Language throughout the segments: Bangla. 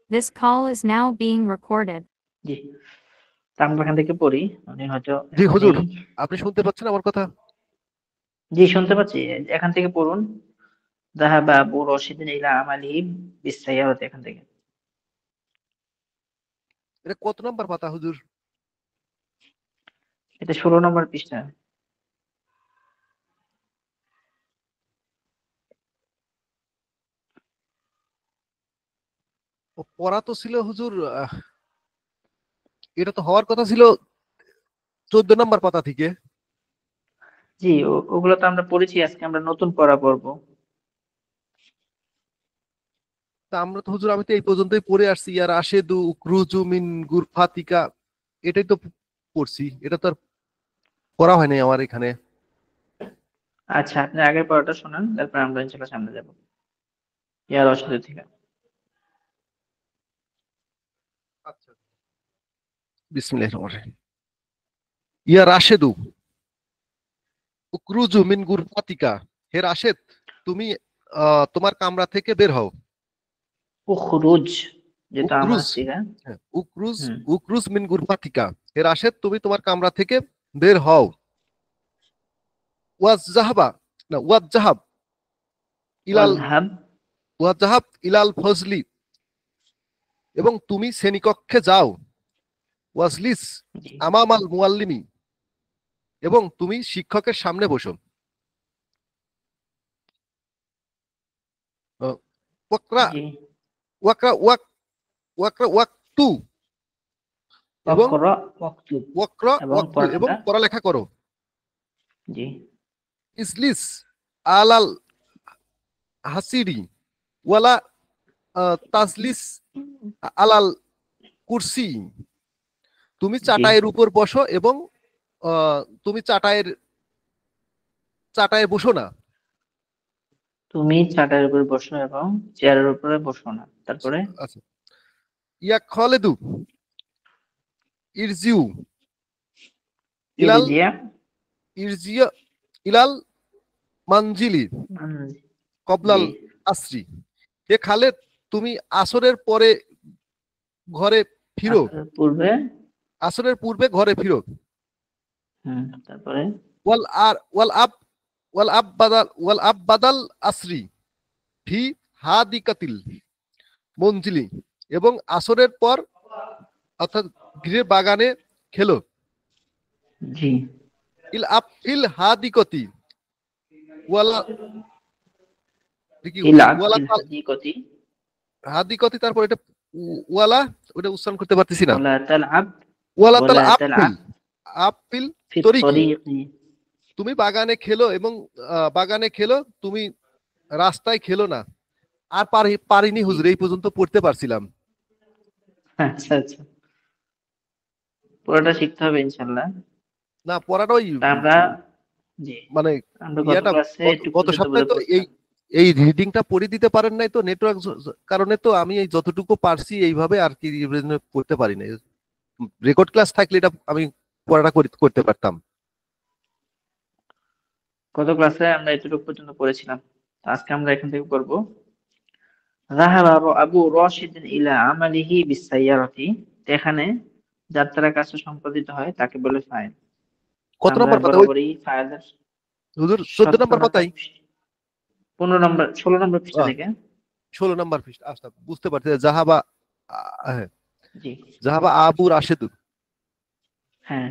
This call is now being recorded. জি, তা আমরা এখান থেকে পড়ি। উনি হয়তো জি এখন হুজুর, নেই। আপনি শুনতে পাচ্ছেন আমার কথা? জি, শুনতে পাচ্ছি। এখান থেকে পড়ুন। যাহাবা আবু রশিদিন ইলা আমালিহি বিসসাইয়ারাতি, এখান থেকে। এটা কত নাম্বার পাতা হুজুর? এটা 16 নম্বর পৃষ্ঠা। পড়া তো ছিল হুজুর, এটা তো হওয়ার কথা ছিল 14 নাম্বার পাতা থেকে। জি, ওগুলো তো আমরা পড়েছি। আজকে আমরা নতুন পড়া পড়বো। তা আমরা তো হুজুর, আমি তো এই পর্যন্তই পড়ে আসছি। ইয়ার আশেদু ক্রুজু মিন গুরফাতিকা, এটাই তো পড়ছি। এটা তো আর পড়া হয় নাই আমার এখানে। আচ্ছা, আপনি আগের পড়াটা শোনান, তারপর আমরা ইনশাআল্লাহ সামনে যাব। ইয়া রশিদ থেকে। আচ্ছা, বিসমিল্লাহির রহমানির রহিম। ইয়া রাশেদু উকরুজু মিন গুরফাতিকা, হে রাশেদ, তুমি তোমার কামরা থেকে বের হও। উখরুজ, যেটা আমার উকরুজ, সিগা। হ্যাঁ, উকরুজ, হুম। উকরুজ মিন গুরফাতিকা, হে রাশেদ, তুমি তোমার কামরা থেকে বের হও। ওয়াজ জাহাবা, না ওয়াজ জাহাব ইলাল, ওয়াজহাব। ওয়াজ জাহাব ইলাল ফজলি, এবং তুমি শ্রেণীকক্ষে যাও। ওয়াজলিস জি, আমামাল মুআল্লিমি, এবং তুমি শিক্ষকের সামনে বসো। ওয়াকরা, জি। ওয়াকরা ওয়াক, ওয়াকরা ওয়াক্তু, এবং ওয়াকরা ওয়াক্তুব, ওয়াকরা এবং ওয়াক্তু, এবং পড়ালেখা। পড়ালেখা করো। জি, ইজলিস আলাল হাসিরি ওয়ালা তাজলিস আলাল কুরসি, তুমি জি। চাটাইয়ের উপর বসো, এবং তুমি চাটায়ে বসো না। তুমি চাটার উপর বসো এবং চেয়ারের উপরে বসো না। তারপরে আচ্ছা, ইয়া খালেদু ইরজিউ ইলাল, ইরজিয়া। ইরজিয়া ইলাল মানজিলি কবলাল জি। আসরি, হে খালেদ, তুমি আসরের পরে ঘরে ফিরো, আসার পূর্বে। আসরের পূর্বে ঘরে ফিরো। তারপরে ওয়াল আর ওয়াল আব বাদাল আসরি ফি হাদিকাতিল মঞ্জিলি, এবং আসরের পর অর্থাৎ গৃহের বাগানে খেলো। জি। ইল আপ ফিল হাদিকতি ওয়ালা, কি হুজুর, ইলাক ওয়ালা ফিল হাদিকতি হাদিকতি, তারপর এটা ওয়ালা, ওটা উচ্চারণ করতে পারতেছি না। ওয়ালা তালআব ওয়ালা তাল ওয়ালা আপিল, তালআব আপিল ফি তরিকি, তরিকি। তুমি বাগানে খেলো, এবং বাগানে খেলো, তুমি রাস্তায় খেলো না। আর পারিনি জি। হুজুর, এই পর্যন্ত পড়তে পারছিলাম। আচ্ছা, আচ্ছা। পুরোটা শিখতে হবে ইনশাআল্লাহ। না, পড়াটা ওই তা আমরা, জি, মানে আমরা গত ইয়াটা ক্লাসে গত একটু গত সপ্তাহে তো এই পড়ছিলাম। এই রিডিংটা পড়ে দিতে পারেন নাই, তো নেটওয়ার্ক কারণে তো আমি এই যতটুকু পারছি এইভাবে আর কি পড়তে পারি নাই। রেকর্ড ক্লাস থাকলে এটা আমি পড়াটা করতে পারতাম। গত ক্লাসে আমরা এতটুকু পর্যন্ত পড়েছিলাম। তো আজকে আমরা এখান থেকে পড়বো। যাহাবা আবু রশিদ ইলা আমালিহি বিসাইয়ারাতি। এখানে যার দ্বারা কাজটা সম্পাদিত হয় তাকে বলে ফাইল। কত আমরা নম্বর পাতা ওই বরাবরই ফাইলের হুজুর? 14 17 নম্বর নম্বর পাতাই? 15 নম্বর 16 নম্বর পৃষ্ঠা থেকে। 16 নম্বর পৃষ্ঠা, আচ্ছা বুঝতে পারছি। জাহাবা, হ্যাঁ, জি, জাহাবা আবু রাশেদুন। হ্যাঁ।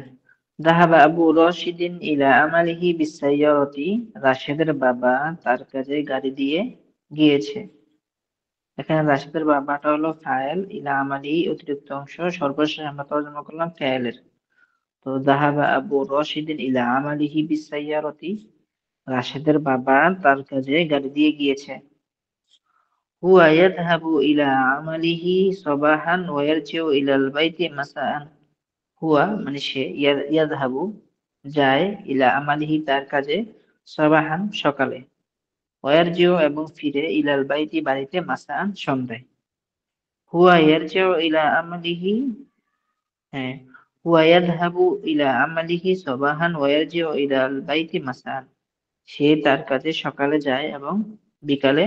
যাহাবা আবু রশিদিন ইলা আমালিহি বিসাইয়ারাতি। রাশেদের বাবা তার কাজে গাড়ি দিয়ে গিয়েছে। এখানে রাশেদের বাবাটা হলো ফাইল, ইলা আমালি অতিরিক্ত অংশ, সর্বশেষ আমরা তর্জমা করলাম ফাইলের। তো যাহাবা আবু রশিদিন ইলা আমালিহি বিসাইয়ারাতি, রাশেদের বাবা তার কাজে গাড়ি দিয়ে গিয়েছে। হুয়া ইয়াযহাবু ইলা আমালিহি সাবাহান ওয়া ইয়ারজিউ ইলাল বাইতি মাসাআন। হুয়া মানে সে, ইয়াযহাবু যায়, ইলা আমালিহি তার কাজে, সাবাহান সকালে, ওয়া ইয়ারজিউ এবং ফিরে, ইলাল বাইতি বাড়িতে, মাসাআন সন্ধ্যায়। হুয়া ইয়ারজিউ ইলা আমালিহি, হ্যাঁ, হুয়া ইয়াযহাবু ইলা আমালিহি সাবাহান ওয়া ইয়ারজিউ ইলাল বাইতি মাসাআন। সে তার কাজে সকালে যায় এবং বিকালে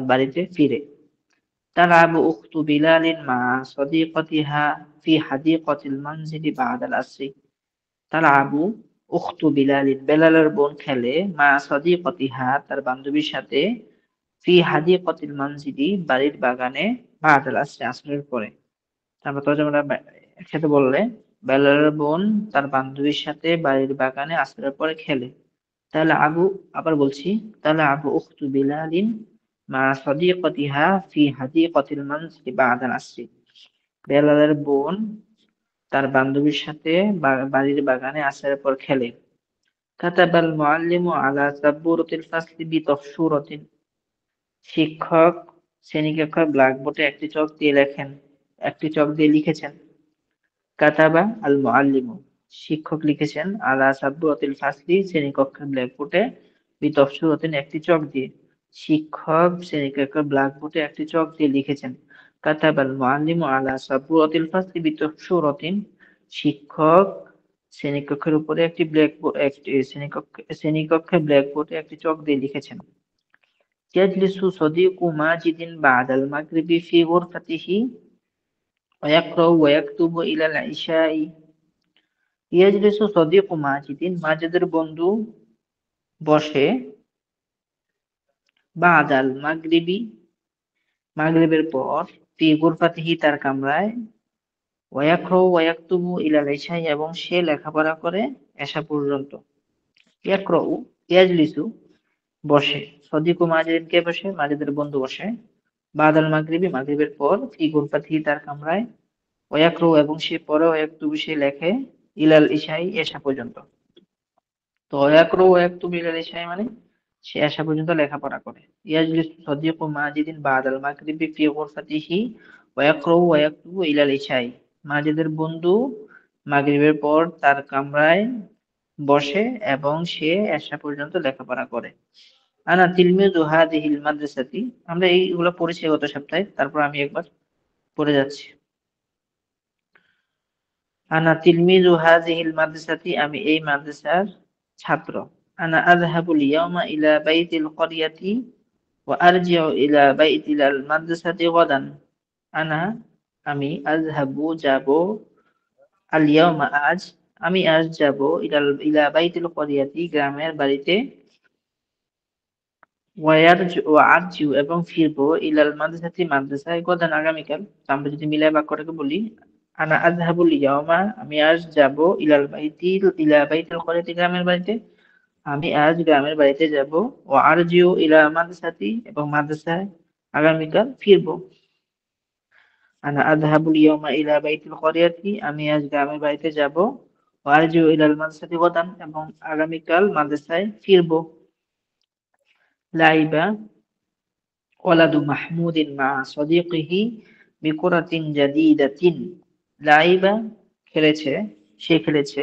বাড়িতে ফিরে। تلعب أخت بلال مع صديقتها في حديقة المنزل بعد العصر তালাবু উখতু বিলালিন বেলালের বোন খেলে মা সাদিকাতিহা তার বান্ধবীর সাথে ফি হাদিকাতিল মানজিলি বাড়ির বাগানে বাদাল আসরে আসরের পরে। তারপর তর্জমাটা একসাথে বললে বেলালের বোন তার বান্ধবীর সাথে বাড়ির বাগানে আসরের পরে খেলে। তাহলে আবু আবার বলছি তাহলে আবু উখতু বিলালিন মা সাদিকাতিহা ফি হাদিকাতিল মানজিলি বাদাল আসরি বেলালের বোন তার বান্ধবীর সাথে বাড়ির বাগানে আসার পর খেলে। কাতাবাল মুআল্লিমু আলা সাব্বুরাতিল ফাসলি বিতফসুরাতিন শিক্ষক শ্রেণীকক্ষের ব্ল্যাকবোর্ডে একটি চক দিয়ে লিখেছেন। কাতাবা আল মুআল্লিমু শিক্ষক লিখেছেন আলা সাব্বুরাতিল ফাসলি শ্রেণীকক্ষের ব্ল্যাকবোর্ডে বিতফসুরাতিন একটি চক দিয়ে। শিক্ষক শ্রেণীকক্ষের ব্ল্যাকবোর্ডে একটি চক দিয়ে লিখেছেন। কাতাবাল মুআল্লিমু আলা সাব্বুরাতিল ফাসলি বিতফসুরাতিন শিক্ষক শ্রেণীকক্ষের উপরে একটি শ্রেণীকক্ষে ব্ল্যাকবোর্ডে একটি চক দিয়ে লিখেছেন। ইয়াজলিসু সাদিকু মাজিদিন বাদাল মাগরিবি ফি গুরফাতিহি ওয়া ইয়াকরাউ ওয়া ইয়াকতুবু ইলা আল-ইশাই। ইয়াজলিসু সাদিকু মাজিদিন মাজিদের বন্ধু বসে বাদাল মাগরিবি মাগরিবের পর ফি গুরফাতিহি তার কামরায় ওয়া ইয়াকরাউ ওয়া ইয়াকতুবু ইলা আল-ইশাই এবং সে লেখাপড়া করে এশা পর্যন্ত। ইয়াকরাউ ইয়াজলিসু বসে সদিকু মাজিদিন কে বসে মাজিদের বন্ধু বসে বাদাল মাগরিবি মাগরিবের পর ফি গুরফাতিহি তার কামরায় ওয়াকরু এবং সে পড়ে ওয়াকতুবু সে লেখে ইলাল ইশাই এশা পর্যন্ত। তো ওয়াকরু ওয়াকতুবু ইলাল ইশাই মানে সে এশা পর্যন্ত লেখাপড়া করে। ইয়াজলিসু সাদিকু মাজিদিন বাদাল মাগরিবি ফি গুরফাতিহি ওয়াকরু ওয়াকতুবু ইলাল ইশাই মাজিদের বন্ধু মাগরিবের পর তার কামরায় বসে এবং সে এশা পর্যন্ত লেখাপড়া করে। আনা তিলমিযু হাযিহিল মাদ্রাসাতি আমরা এইগুলো পড়েছি গত সপ্তাহে, তারপর আমি একবার পড়ে যাচ্ছি। আনা তিলমিযু হাযিহিল মাদ্রাসাতি আমি এই মাদ্রাসার ছাত্র। আনা আযহাবুল ইয়াওমা ইলা বাইতিল ক্বরিয়াতি ওয়া আরজিউ ইলা বাইতিল মাদ্রাসাতি গাদান। আনা আমি আযহাবু যাব আল ইয়াওমা আজ আমি আজ যাব ইলা বাইতিল ক্বরিয়াতি গ্রামের বাড়িতে ওয়ারজিউ এবং ফিরবো ইলাল মাদ্রাসাতি মাদ্রাসায় গাদান আগামীকাল। আমরা যদি মিলাই বাক্যটাকে বলি আনা আযহাবুল ইয়াওমা আমি আজ যাব ইলা বাইতিল ক্বরিয়াতি গ্রামের বাড়িতে আমি আজ গ্রামের বাড়িতে যাব ও আরজিউ ইলা মাদ্রাসাতি এবং মাদ্রাসায় আগামীকাল ফিরবো। আনা আযহাবুল ইয়াওমা ইলা বাইতিল ক্বরিয়াতি আমি আজ গ্রামের বাড়িতে যাব ও আরজিউ ইলাল মাদ্রাসাতি গাদান এবং আগামীকাল মাদ্রাসায় ফিরবো। লাইবা ওয়ালাদু মাহমুদিন মা সাদিকিহি বিকুরাতিন জাদিদাতিন। লাইবা খেলেছে সে খেলেছে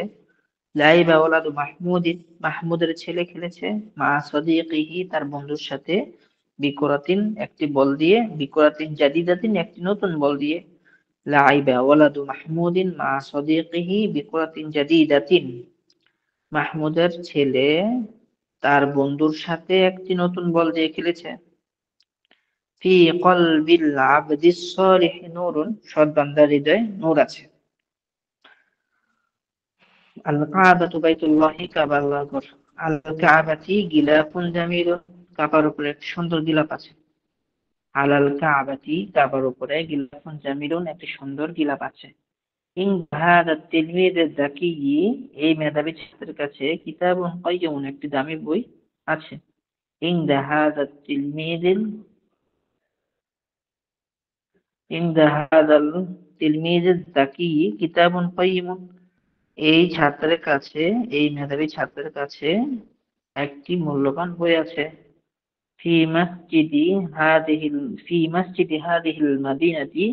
লাইবা ওয়ালাদু মাহমুদিন মাহমুদের ছেলে খেলেছে মা সাদিকিহি তার বন্ধুর সাথে বিকুরাতিন একটি বল দিয়ে বিকুরাতিন জাদিদাতিন একটি নতুন বল দিয়ে। লাইবা ওয়ালাদু মাহমুদিন মা সাদিকিহি বিকুরাতিন জাদিদাতিন মাহমুদের ছেলে তার বন্ধুর সাথে একটি নতুন বল দিয়ে খেলেছে। ফি কলবিল আবদিস সালিহ নূরুন সৎ বান্দার হৃদয়ে নূর আছে। আল কাবাতু বাইতুল্লাহি কাবা আল্লাহর ঘর। আল কাবাতি গিলাফুন জামিলুন কাবার উপরে একটি সুন্দর গিলাফ আছে। আলাল কাবাতি কাবার উপরে গিলাফুন জামিলুন একটি সুন্দর গিলাফ আছে। ইন হাদা তিলমিয যাকি এই মেধাবী ছাত্রের কাছে কিতাবুন কাইয়্যিমুন একটি দামি বই আছে। ইন হাদা তিলমিয হাদাল তিলমিয যাকি কিতাবুন কাইয়্যিমুন এই মেধাবী ছাত্রের কাছে একটি মূল্যবান বই আছে। ফি মাসজিদি হাদিহিল মাদিনাতি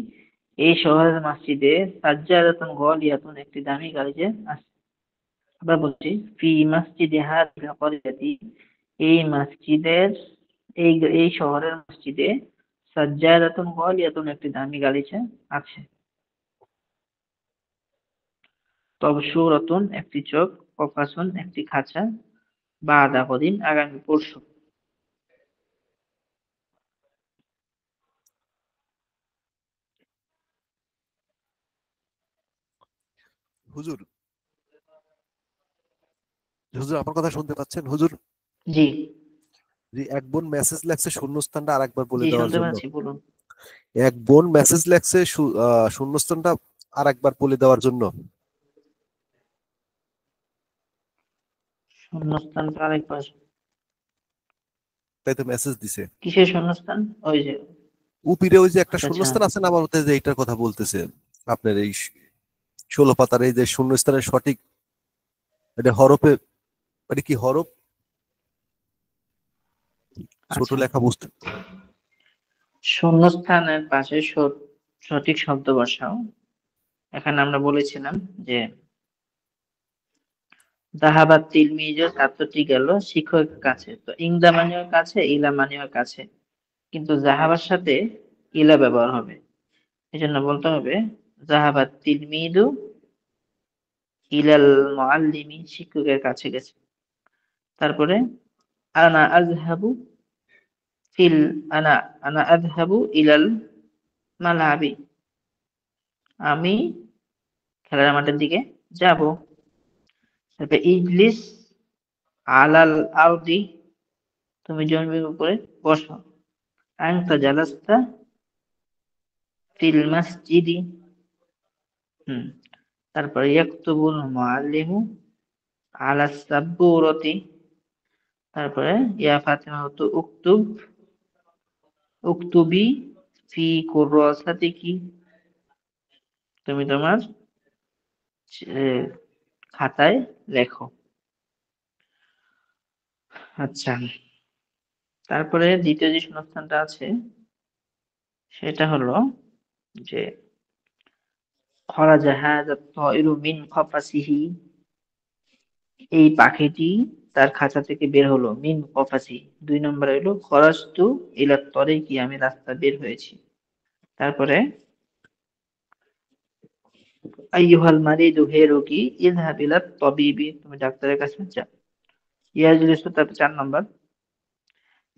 এই শহরের মসজিদে সাজ্জাদাতুন গালিয়াতুন একটি দামি গালিচা আছে। আবার বলছি ফি মাসজিদি হাদিহিল ক্বরিয়াতি এই মসজিদের এই শহরের মসজিদে সাজ্জাদাতুন গালিয়াতুন একটি দামি গালিচা আছে। তবসুরাতুন একটি চোখ কফাসুন একটি খাঁচা বাদা কদিন আগামী পরশু। হুজুর, হুজুর আমার কথা শুনতে পাচ্ছেন হুজুর? জি যে এক বোন মেসেজ লেখছে শূন্যস্থানটা আরেকবার বলে জি দেওয়ার শুনতে জন্য। পাচ্ছি, বলুন। এক বোন মেসেজ লেখছে শূন্যস্থানটা আরেকবার বলে দেওয়ার জন্য। শূন্যস্থান আরেকবার? তাই তো মেসেজ দিছে। কিসের শূন্যস্থান? ওই যে, উপিরে ওই যে একটা আচ্ছা আচ্ছা। শূন্যস্থান আছে না, আমার মতে যে এইটার কথা বলতেছে। আপনার এই 16 পাতার এই যে শূন্যস্থানের সঠিক এটা হরফে, এটা কি হরফ, ছোট আচ্ছা, লেখা বুঝতে। শূন্যস্থানের পাশে সঠিক শব্দ বসাও। এখানে আমরা বলেছিলাম যে যাহাবাত তিলমিজ, ছাত্রটি গেল শিক্ষকের কাছে। তো ইংদা মানেও কাছে, ইলা মানেও কাছে, কিন্তু যাহাবার সাথে ইলা ব্যবহার হবে। এই জন্য বলতে হবে যাহাবাত তিলমিদু ইলাল মুআল্লিমি, শিক্ষকের কাছে গেছে। তারপরে আনা আযহাবু ফিল আনা আনা আযহাবু ইলাল মালাবি, আমি খেলার মাঠের দিকে যাব। তারপরে ইজলিস আলাল আরদি, তুমি জমির উপরে বসো। আনতা জালাস্তা ফিল মাসজিদি। হুম। তারপরে ইয়াকতুবুল মুআল্লিমু আলা সাব্বুরতি। তারপরে ইয়া ফাতিমা উকতুব উকতুবি ফি কুররাসাতিকি, তুমি তোমার খাতায় লেখো। আচ্ছা, তারপরে দ্বিতীয় যে শূন্যস্থানটা আছে সেটা হলো যে খরাজা হাযা তায়রু মিন কফাসিহি, এই পাখিটি তার খাঁচা থেকে বের হলো। মিন কফাসি, 2 নম্বর হলো খরাজতু ইলা তরিকি, আমি রাস্তা বের হয়েছি। তারপরে আইয়ুহাল মারিদু, হে রোগী, ইযহাব ইলা তাবিবি, তুমি ডাক্তারের কাছে যাও। ইয়াজলিসু, তারপর 4 নম্বর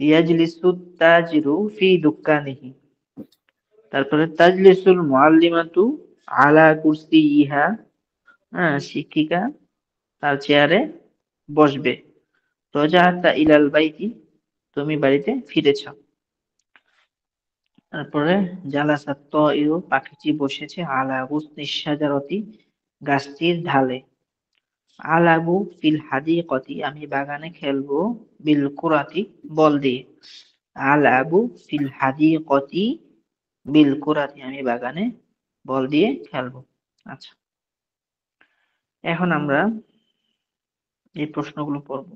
ইয়াজলিসু তাজিরু ফি দুক্কানিহি। তারপরে তাজলিসুল মুআল্লিমাতু আলা কুরসিয়িহা, হ্যাঁ, শিক্ষিকা তার চেয়ারে বসবে। রজাআতা ইলাল বাইতি, তুমি বাড়িতে ফিরেছ। তারপরে জালাসাত তায়রু, পাখিটি বসেছে। আলা গুসনিশ শাজারতি, গাছটির ঢালে। আলাবু ফিল হাদিকতি, আমি বাগানে খেলবো। বিল কুরাতি, বল দিয়ে। আলাবু ফিল হাদিকতি বিল কুরাতি, আমি বাগানে বল দিয়ে খেলবো। আচ্ছা, এখন আমরা এই প্রশ্নগুলো পড়ব।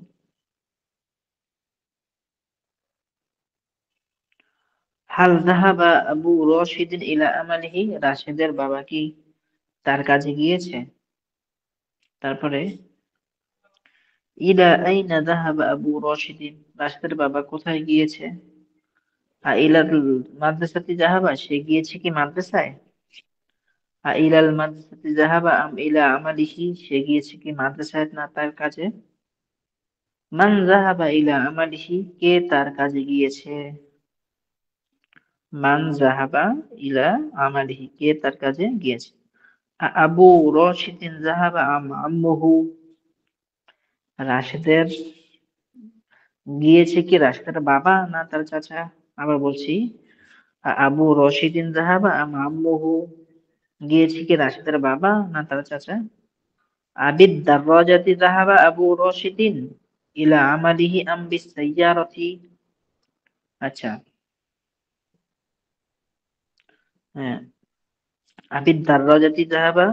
হাল যাহাবা আবু রশিদিন ইলা আমালিহি, রাশেদের বাবা কি তার কাজে গিয়েছে? তারপরে ইলা আইনা যাহাবা আবু রশিদিন, রাশেদের বাবা কোথায় গিয়েছে? ইলাল মাদ্রাসাতি যাহাবা, সে গিয়েছে কি মাদ্রাসায়? ইলাল মাদ্রাসাতি যাহাবা আম ইলা আমালিহি, সে গিয়েছে কি মাদ্রাসায় না তার কাজে? মান যাহাবা ইলা আমালিহি, কে তার কাজে গিয়েছে? মান যাহাবা ইলা আমালিহি, কে তার কাজে গিয়েছে? আবু রশিদিন যাহাবা আম আম্মুহু, রাশেদের গিয়েছে কি রাশেদের বাবা না তার চাচা? আবার বলছি, আবু রশিদিন যাহাবা আম আম্মুহু, গিয়েছে কি রাশেদের বাবা না তার চাচা? আবিদ দাররাজাতি যাহাবা আবু রশিদিন ইলা আমালিহি আম বিস সাইয়ারাতি। আচ্ছা, হ্যাঁ, আবিদ দাররাজাতি যাহাবা,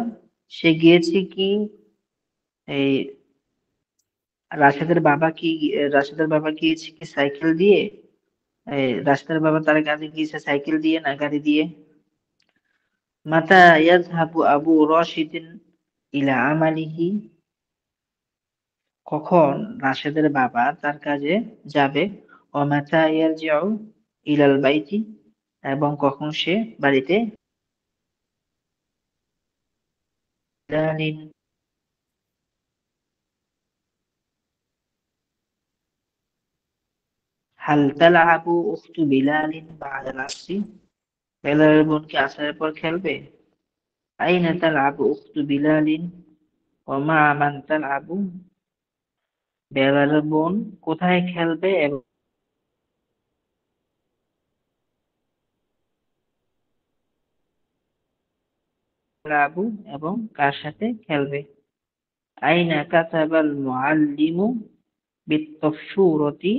সে গিয়েছে কি এই রাশেদের বাবা গিয়েছে কি সাইকেল দিয়ে? রাশেদের বাবা তার কাজে গিয়েছে সাইকেল দিয়ে না গাড়ি দিয়ে? মাতা ইয়াযহাবু আবু রশিদিন ইলা আমালিহি, কখন রাশেদের বাবা তার কাজে যাবে? ও মাতা ইয়ারজিউ ইলাল বাইতি, এবং কখন সে বাড়িতে? বিলালিন, হাল তালআবু উখতু বিলালিন বা'দাল আসরি, বেলালের বোন কি আসরের পর খেলবে? আইনা তালআবু উখতু বিলালিন, ওমা মান তালআবু, বেলাল বোন কোথায় খেলবে এবং তালআবু এবং কার সাথে খেলবে। আইনা কাতাবাল মুআল্লিমু বিত্তফসুরতি,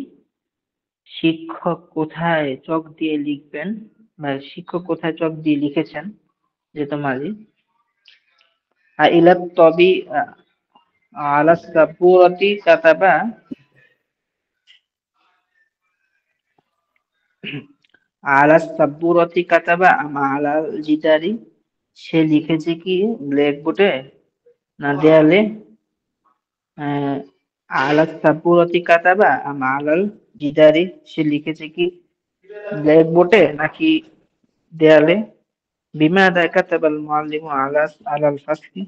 শিক্ষক কোথায় চক দিয়ে লিখবেন বা শিক্ষক কোথায় চক দিয়ে লিখেছেন, যে তোমারই। ইলাত তবি আলা সাবুরতি কাতাবা, আলা সাবুরতি কাতাবা আম আলাল জিদারি, সে লিখেছে কি ব্ল্যাকবোর্ডে না দেয়ালে। আহ, আলা সাবুরতি কাতাবা আম আলাল জিদারি, সে লিখেছে কি ব্ল্যাকবোর্ডে নাকি দেয়ালে। বিমাদা কাতাবাল মুআল্লিমু আলাল ফাসলি,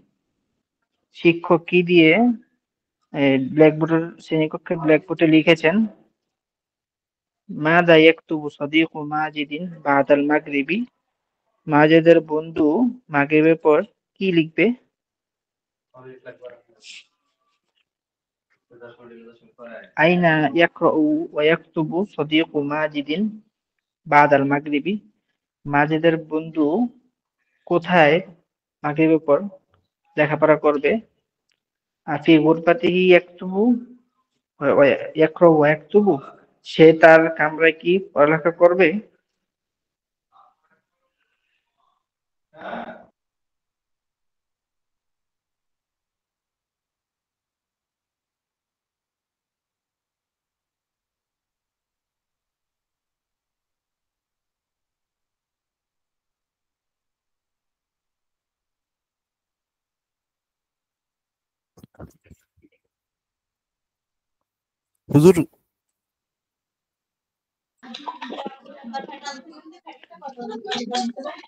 শিক্ষক কি দিয়ে ব্ল্যাকবোর্ডের শ্রেণীকক্ষে ব্ল্যাকবোর্ডে লিখেছেন। মাদা ইয়াকতুবু সাদিকু মাজিদিন বাদাল মাগরিবি, মাজেদের বন্ধু মাগরিবের পর কি লিখবে। আইনা ইয়াকরাউ ওয়া ইয়াকতুবু সাদিকু মাজিদিন বাদাল মাগরিবি, মাজেদের বন্ধু কোথায় মাগরিবের পর লেখাপড়া করবে। আফি গুরফাতিহি ইয়াকতুবু ইয়াকরাউ ওয়া ইয়াকতুবু, সে তার কামরায় কি পড়ালেখা করবে। হুজুর,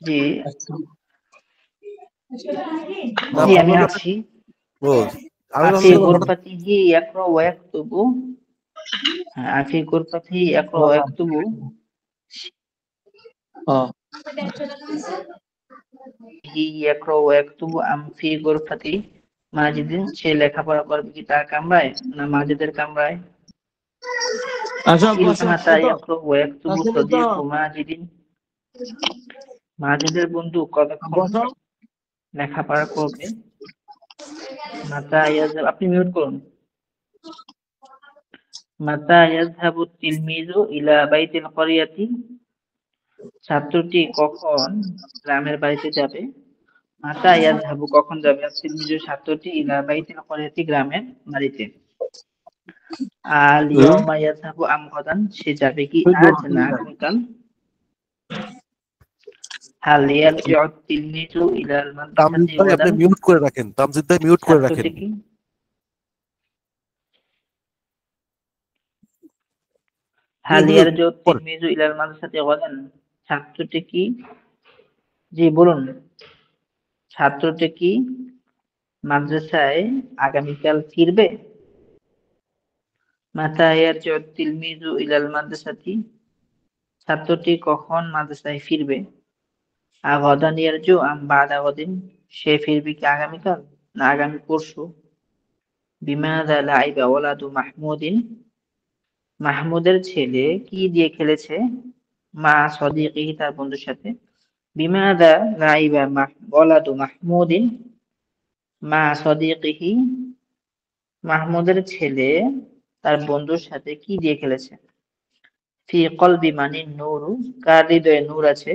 জি না জি আমি ভাবলাম যে আছি। ও, আমি আফি ভাবলাম যে হঠাৎ গুরফাতিহি ইয়াকরাউ ওয়া ইয়াকতুবু, হ্যাঁ, আফি গুরফাতিহি ইয়াকরাউ ওয়া ইয়াকতুবু, হি ইয়াকরাউ ওয়া ইয়াকতুবু আম ফি গুরফাতি মাজিদিন, সে লেখাপড়া করবে কি তার কামরায় না মাজিদের কামরায়। কিলমাতা ইয়াকরাউ ওয়া ইয়াকতুবু সাদিকু মাজিদিন, মাজিদের বন্ধু কতক্ষণ লেখাপড়া করবে। মাতা ইয়াযহাব, আপনি মিউট করুন। মাতা ইয়াযহাবু তিলমিযু ইলা বাইতিল ক্বরিয়াতি, ছাত্রটি কখন গ্রামের বাড়িতে যাবে। মাতা ইয়াযহাবু, কখন যাবে তিলমিযু ছাত্রটি ইলা বাইতিল ক্বরিয়াতি, গ্রামের বাড়িতে। আল ইয়াউমা ইয়াযহাবু আম গাদান, সে যাবে কি আজ না আগামীকাল। হাল ইয়ারজিউ তিলমিযু ইলাল তামজিদ মাদ্রাসাতি ভাই আপনি গাদান, মিউট করে রাখেন, তামজিদ ভাই মিউট করে রাখেন। ছাত্রটি কি হাল ইয়ারজিউ তিলমিযু ইলাল মাদ্রাসাতি গাদান, ছাত্রটি কি, জি বলুন, ছাত্রটি কি মাদ্রাসায় আগামীকাল ফিরবে। মাতা ইয়ারজিউ তিলমিযু ইলাল মাদ্রাসাতি, ছাত্রটি কখন মাদ্রাসায় ফিরবে। গাদান ইয়ারজিউ আম বাদা গাদিন, সে ফিরবে কি আগামীকাল না আগামী পরশু। বিমাযা লাইবা ওয়ালাদু মাহমুদিন, মাহমুদের ছেলে কি দিয়ে খেলেছে। মা সাদিকিহি, তার বন্ধুর সাথে। বিমাযা লাইবা ওয়ালাদু মাহমুদিন মা সাদিকিহি, মাহমুদের ছেলে তার বন্ধুর সাথে কি দিয়ে খেলেছে। ফি কলবি মানিন নূরু, কার হৃদয়ে নূর আছে।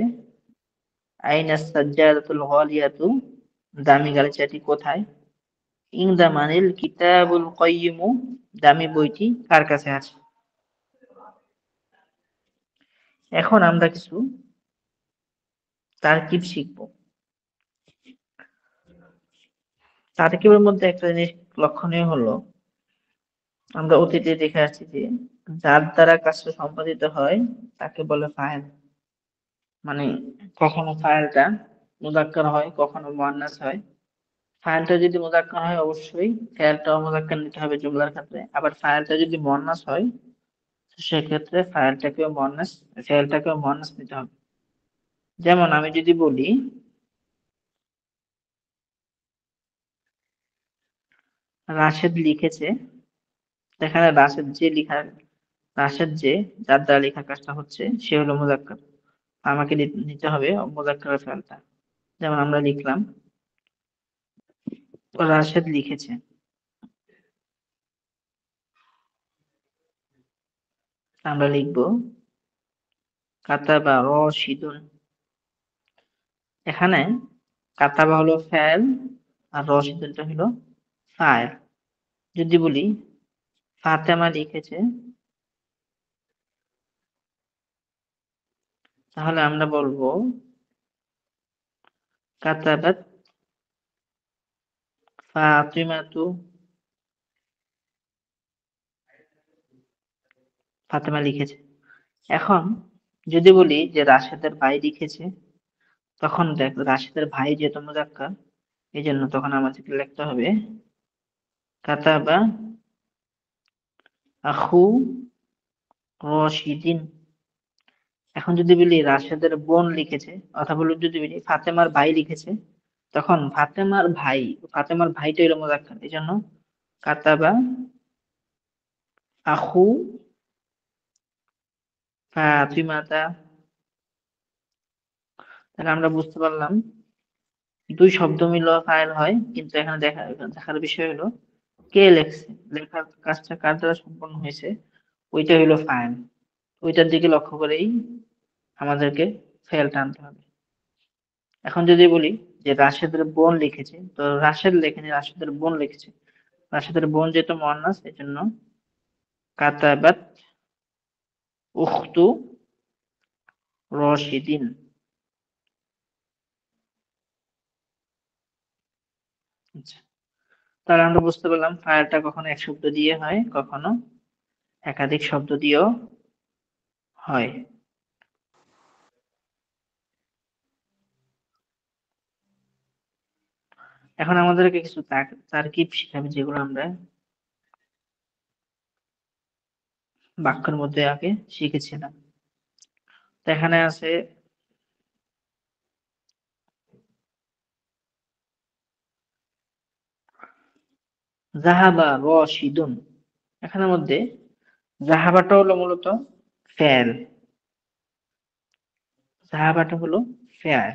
আইনা সাজ্জাদাতুল গালিয়াতু, দামি গালিচাটি কোথায়। ইনদা মানিল কিতাবুল কাইয়িমু, দামি বইটি কার কাছে আছে। এখন আমরা কিছু তারকিব শিখব। তারকিবের মধ্যে একটা জিনিস লক্ষণীয় হলো, আমরা অতীতে দেখে আসছি যে যার দ্বারা কাজটা সম্পাদিত হয় তাকে বলে ফাইল। মানে কখনো ফাইলটা মুযাক্কার হয়, কখনো মুয়ান্নাস হয়। ফাইলটা যদি মুযাক্কার হয় অবশ্যই ফাইলটাও মুযাক্কার নিতে হবে জুমলার ক্ষেত্রে। আবার ফাইলটা যদি মুয়ান্নাস হয় সেক্ষেত্রে ফাইলটাকেও মুয়ান্নাস নিতে হবে। যেমন আমি যদি বলি রাশেদ লিখেছে। এখানে রাশেদ যে যার দ্বারা লেখার কাজটা হচ্ছে সে হলো মুজাক্কার। আমাকে নিতে হবে মুজাক্কারের ফেলটা। যেমন আমরা লিখলাম রাশেদ লিখেছে, আমরা লিখব কাতাবা রশিদুন। এখানে কাতাবা হলো ফেল আর রশিদুনটা হলো ফাইল। যদি বলি ফাতেমা লিখেছে, তাহলে আমরা বলবো কাতাবাত ফাতিমাতু, ফাতেমা লিখেছে। এখন যদি বলি যে রাশেদের ভাই লিখেছে, তখন দেখ রাশেদের ভাই যেহেতু মুজাক্কার, এই জন্য তখন আমাদেরকে লিখতে হবে কাতাবা আখু রশিদিন। এখন যদি বলি রাশেদের বোন লিখেছে, অথবা যদি বলি ফাতেমার ভাই লিখেছে, তখন ফাতেমার ভাইটা হলো মুজাক্কার, এই জন্য কাতাবা আখু ফাতিমাতা। তাহলে আমরা বুঝতে পারলাম দুই শব্দ মিললে ফাইল হয়, কিন্তু এখানে দেখার বিষয় হলো কে লেখছে, লেখার কাজটা কার দ্বারা সম্পন্ন হয়েছে, ওইটা হলো ফাইল। ওইটার দিকে লক্ষ্য করেই আমাদেরকে ফেলটা আনতে হবে। এখন যদি বলি যে রাশেদের বোন লিখেছে, তো রাশেদ লেখেনি, রাশেদের বোন লিখেছে। রাশেদের বোন যেহেতু মুয়ান্নাস, এই জন্য কাতাবাত উখতু রশিদিন। আচ্ছা, তাহলে আমরা বুঝতে পারলাম ফাইলটা কখনো এক শব্দ দিয়ে হয়, কখনো একাধিক শব্দ দিয়েও হয়। এখন আমাদেরকে কিছু তারকিব শিখাবে, যেগুলো আমরা বাক্যের মধ্যে আগে শিখেছিলাম। তো এখানে আছে জাহাবা রশিদুন। এখানের মধ্যে জাহাবাটা হলো মূলত ফেল, জাহাবাটা হলো ফেল,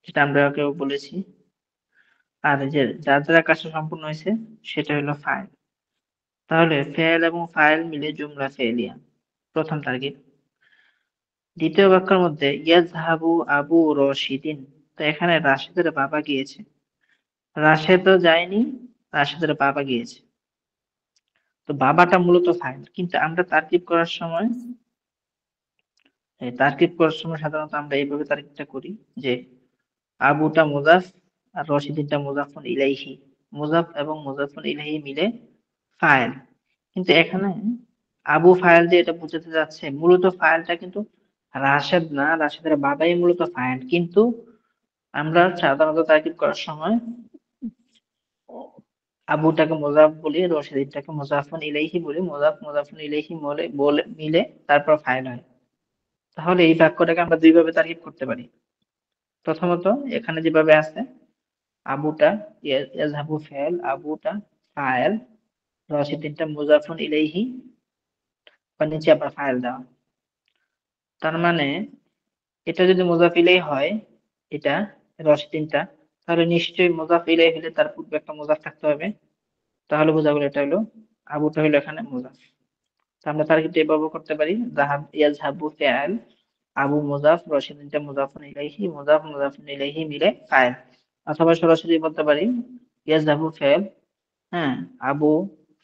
যেটা আমরা কেউ বলেছি। আর যে যার দ্বারা কাজটা সম্পূর্ণ হয়েছে সেটা হলো ফাইল। তাহলে ফেল এবং ফাইল মিলে জুমলা ফেলিয়া, প্রথম তার্কিব। দ্বিতীয় বাক্যের মধ্যে ইয়াজহাবু আবু রশিদিন, তো এখানে রাশেদের বাবা গিয়েছে, রাশেদও যায়নি, রাশেদের বাবা গিয়েছে। তো বাবাটা মূলত ফাইল, কিন্তু আমরা তারকিব করার সময় সাধারণত আমরা এইভাবে তারকিবটা করি যে আবুটা মুজাফ আর রশিদিনটা মুজাফফুন ইলাইহি, মুজাফ এবং মুজাফফুন ইলাইহি মিলে ফাইল। কিন্তু এখানে আবু ফাইল দিয়ে এটা বোঝাতে যাচ্ছে মূলত ফাইলটা কিন্তু রাশেদ না, রাশেদের বাবাই মূলত ফাইল। কিন্তু আমরা সাধারণত তারকিব করার সময় আবুটাকে মুজাফ বলি, রশিদিনটাকে মুজাফফুন ইলাইহি বলি, মুজাফফুন ইলাইহি মিলে তারপর ফাইল হয়। তাহলে এই বাক্যটাকে আমরা দুইভাবে তারকিব করতে পারি। প্রথমত এখানে যেভাবে আছে আবুটা ইয়াজহাবু ফেল, আবুটা ফাইল, রশিদিনটা মুজাফফুন ইলাইহি, বা নিচে আবার ফাইল দেওয়া। তার মানে এটা যদি মুজাফ ইলাইহি হয়, এটা রশিদিনটা, তাহলে নিশ্চয়ই মুজাফ ইলাইহি হলে তার পূর্বে একটা মুজাফ থাকতে হবে। তাহলে বোঝা গেল এটা হলো আবুটা হলো এখানে মুজাফ। তো আমরা তারকিবটা এভাবে করতে পারি, ইয়াজহাবু ফেল, আবু মুজাফ, রশিদিনটা মুজাফফুন ইলাইহি, মুজাফফুন ইলাইহি মিলে ফাইল। অথবা সরাসরি বলতে পারি ইয়াজহাবু ফেল, হ্যাঁ, আবু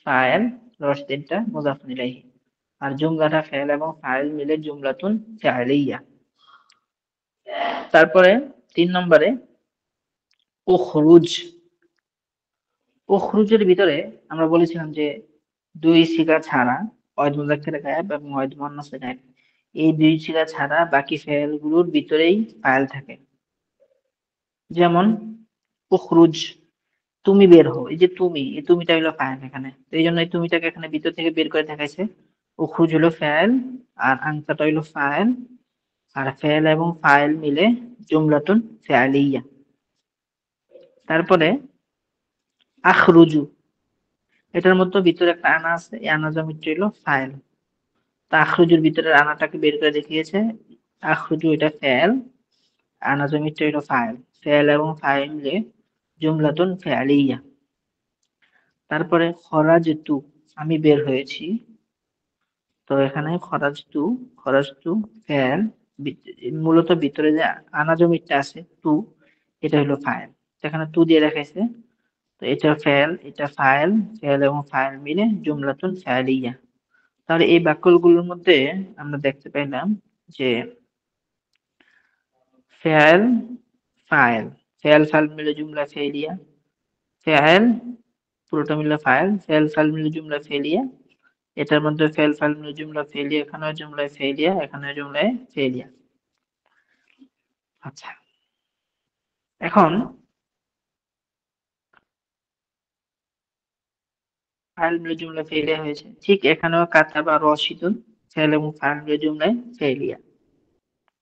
ফাইল, রশিদিনটা মুজাফফুন ইলাইহি। আর জুমলাটা ফেল এবং ফাইল মিলে জুমলাতুন ফি'লিয়া। তারপরে 3 নম্বরে উখরুজ। উখরুজের ভিতরে আমরা বলেছিলাম যে দুই সিগা ছাড়া ওয়াহিদ মুযাক্কারে গায়েব এবং ওয়াহিদ মুআন্নাসে গায়েব, এই দুই সিগা ছাড়া বাকি ফেলগুলোর ভিতরেই ফাইল থাকে। যেমন উখরুজ, তুমি বের হও, এই যে তুমি, এই তুমিটা হলো ফাইল এখানে, তো এই জন্য এই তুমিটাকে এখানে ভিতর থেকে বের করে দেখাইছে। উখরুজ হলো ফাইল আর আনসাটা হলো ফাইল, আর ফেল এবং ফাইল মিলে জুমলাতুন ফি'লিয়া। তারপরে আখরুজু, এটার মধ্যে ভিতরে একটা আনা আছে, এই আনা জমিটা হলো ফাইল। তা আখরুজুর ভিতরের আনাটাকে বের করে দেখিয়েছে, আখরুজু এটা ফেল, আনা জমিটা হলো ফাইল। ফেল এবং ফাইল মিলে জুমলাতুন ফেলিয়া। তারপরে খরাজতু, আমি বের হয়েছি। তো এখানে খরাজতু ফেল, মূলত ভিতরে যে আনা জমিটা আছে টু, এটা হলো ফাইল। এখানে টু দিয়ে দেখাইছে। তো এটা ফেল, এটা ফাইল, ফেল এবং ফাইল মিলে জুমলাতুন ফেলিয়া। তাহলে এই বাক্যগুলোর মধ্যে আমরা দেখতে পেলাম যে ফেল ফাইল, ফেল ফাইল মিলে জুমলা ফেলিয়া, ফেল পুরোটা মিলে ফাইল, ফেল ফাইল মিলে জুমলা ফেলিয়া, এটার মধ্যে ফেল ফাইল মিলে জুমলা ফেলিয়া, এখানেও জুমলায় ফেলিয়া, এখানেও জুমলায় ফেলিয়া। আচ্ছা, এখন ফাইল মিলে জুমলা ফেলিয়া হয়েছে, ঠিক এখানেও কাতাবা রশিদুন ফেল এবং ফাইল মিলে জুমলায় ফেলিয়া।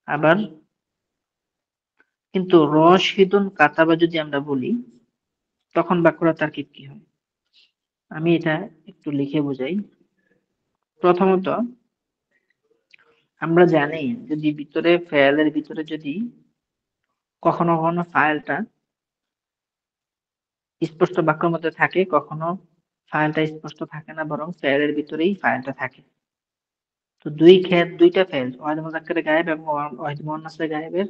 আবার কিন্তু রশিদুন কাতাবা যদি আমরা বলি, তখন বাক্যটা তার্কিব কি হয়? আমি এটা একটু লিখে বোঝাই। প্রথমত আমরা জানি যদি ভিতরে ফেলের ভিতরে যদি কখনো কখনো ফাইলটা স্পষ্ট বাক্যের মধ্যে থাকে, কখনো ফাইলটা স্পষ্ট থাকে না, বরং ফেলের ভিতরেই ফাইলটা থাকে। তো দুইটা ফেল, ওয়াহিদ মুযাক্কারে গায়েব এবং ওয়াহিদ মুআন্নাসে গায়েবের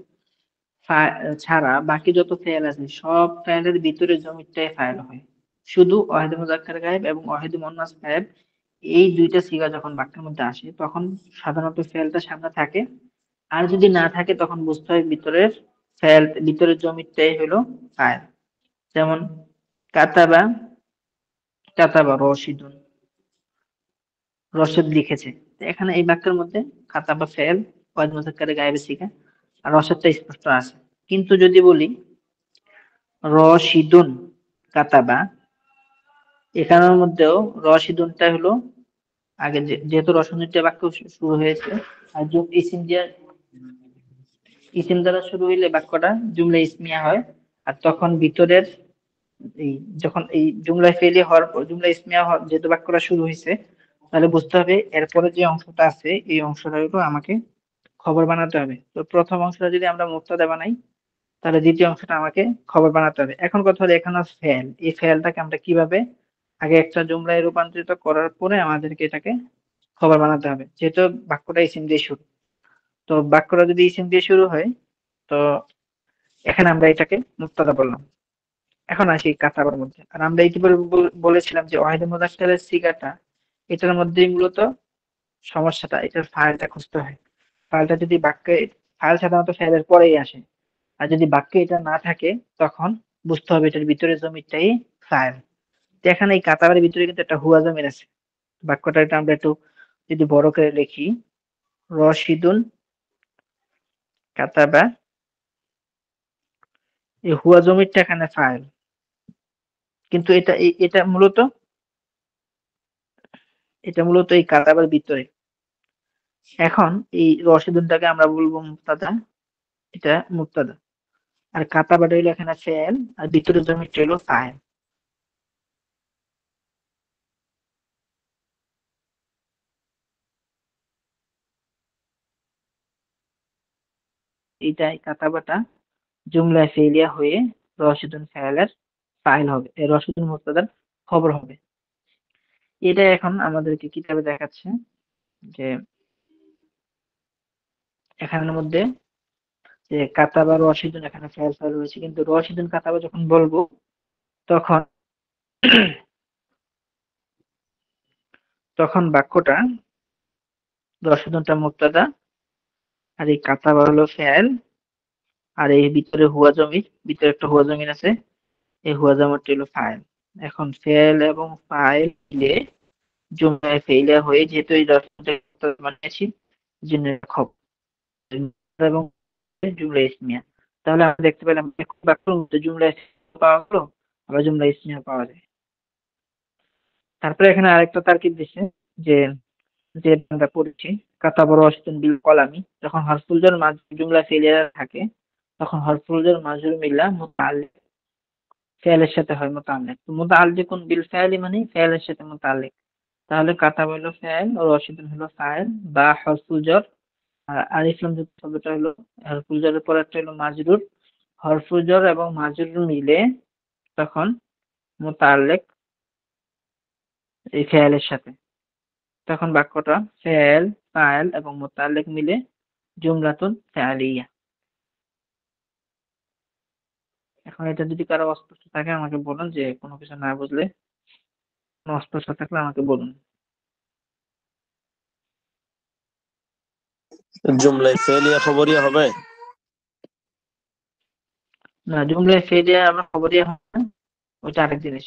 ছাড়া বাকি যত ফেল আছে সব ফেলের ভিতরে জমিরটাই ফাইল হয়। শুধু ওয়াহিদ মুযাক্কারে গায়েব এবং ওয়াহিদ মুআন্নাস গায়েব, এই দুইটা সিগা যখন বাক্যের মধ্যে আসে তখন সাধারণত ফেলটা সামনে থাকে। আর যদি না থাকে তখন বুঝতে হয় ভিতরের জমিরটাই হলো ফাইল। যেমন কাতাবা, কাতাবা রশিদুন, রশিদ লিখেছে। তো এখানে এই বাক্যের মধ্যে কাতাবা ফেল, ওয়াহিদ মুযাক্কারে গায়েবের সিগা, আর রশিদটা স্পষ্ট আছে। কিন্তু যদি বলি রশিদুন কাতাবা, এখানের মধ্যেও রশিদুনটা হলো আগে, যেহেতু রশিদুনটা বাক্য শুরু হয়েছে, আর ইসিম দ্বারা শুরু হইলে বাক্যটা জুমলা ইসমিয়া হয়। আর তখন ভিতরের এই যখন এই জুমলা ফেলি হওয়ার পর জুমলা ইসমিয়া যেহেতু বাক্যটা শুরু হয়েছে, তাহলে বুঝতে হবে এরপরে যে অংশটা আছে এই অংশটা হলো আমাকে খবর বানাতে হবে। তো প্রথম অংশটা যদি আমরা মুবতাদা বানাই, তাহলে দ্বিতীয় অংশটা আমাকে খবর বানাতে হবে। এখন কথা হলো এখানে ফেল, এই ফেলটাকে আমরা কিভাবে আগে একটা জুমলায় রূপান্তরিত করার পরে আমাদেরকে এটাকে খবর বানাতে হবে, যেহেতু বাক্যটা ইসিম দিয়ে শুরু। তো বাক্যটা যদি ইসিম দিয়ে শুরু হয়, তো এখানে আমরা এটাকে মুবতাদা বললাম। এখন আসি কাতাবার মধ্যে। আর আমরা ইতিপূর্বে বলেছিলাম যে ওয়াহিদ মুযাক্কারের সিগাটা, এটার মধ্যেই মূলত সমস্যাটা, এটার ফাইলটা খুঁজতে হয়। ফাইলটা যদি বাক্যে, ফাইল সাধারণত ফাইলের পরেই আসে, আর যদি বাক্যে এটা না থাকে তখন বুঝতে হবে এটার ভিতরে জমিরটাই ফাইল। তো এখানে এই কাতাবের ভিতরে কিন্তু একটা হুয়া জমির আছে। বাক্যটা এটা আমরা একটু যদি বড় করে লিখি, রশিদুন কাতাবা, এই হুয়া জমিরটা এখানে ফাইল, কিন্তু এটা মূলত এই কাতাবের ভিতরে। এখন এই রশিদুনটাকে আমরা বলবো মুবতাদা, এটা মুবতাদা। আর কাতাবাটা হইলো এখানে ফেল, আর ভিতরে জমিরটা হইলো ফাইল। এইটাই কাতাবাটা জুমলায় ফেলিয়া হয়ে রশিদুন ফেলের ফাইল হবে, এই রশিদুন মুবতাদার খবর হবে। এটা এখন আমাদেরকে কিতাবে দেখাচ্ছে যে এখানের মধ্যে যে কাতাবা রশিদুন, এখানে ফেল ফাইল রয়েছে, কিন্তু রশিদুন কাতাবা যখন বলবো তখন তখন বাক্যটা রশিদুনটা মুবতাদা, আর এই কাতাবা হলো ফেল, আর এই ভিতরে হুয়া জমির, ভিতরে একটা হুয়া জমির আছে, এই হুয়া জমিরটা হলো ফাইল। এখন ফেল এবং ফাইল মিলে জুমলায় ফেইলিয়া হয়ে, যেহেতু এই দশটা বানিয়েছি জন্য খবর এবং জুমলা ইসমিয়া। তাহলে আমরা দেখতে পেলাম বাক্যের মধ্যে জুমলা ইসমিয়া পাওয়া গেল, আবার জুমলা ইসমিয়া পাওয়া যায়। তারপরে এখানে আরেকটা তারকিব দিচ্ছে যে, যে আমরা পড়েছি কাতাবা রশিদুন বিল কলামি, যখন হরফুল জার জুমলা ফেলিয়া থাকে তখন হরফুল জার মাজরুর মিল্লা মুতাআল্লিক ফেলের সাথে হয় মুতাআল্লিক। তো মুতাআল্লিকুন বিল ফাইলি মানে ফেলের সাথে মুতাআল্লিক। তাহলে কাতাবা হলো ফেল, ও রশিদুন হলো ফাইল, বা হরফুল jar, আর আলিফ লাম যুক্ত শব্দটা হলো হরফুল জারের পর একটা হলো মাজরুর। হরফুল jar এবং মাজরুর মিলে তখন মুতাআল্লিক এই ফেলের সাথে। তখন বাক্যটা ফেল, ফাইল এবং মুতাআল্লিক মিলে জুমলাতুন ফাইলিয়া। এখন এটা যদি কারো অস্পষ্ট থাকে আমাকে বলুন, যে কোনো কিছু না বুঝলে, কোনো অস্পষ্ট থাকলে আমাকে বলুন। জুমলায় ফেলিয়া খবরিয়া হবে? না, জুমলায় ফেলিয়া আমরা খবরিয়া হবে না, ওইটা আরেক জিনিস।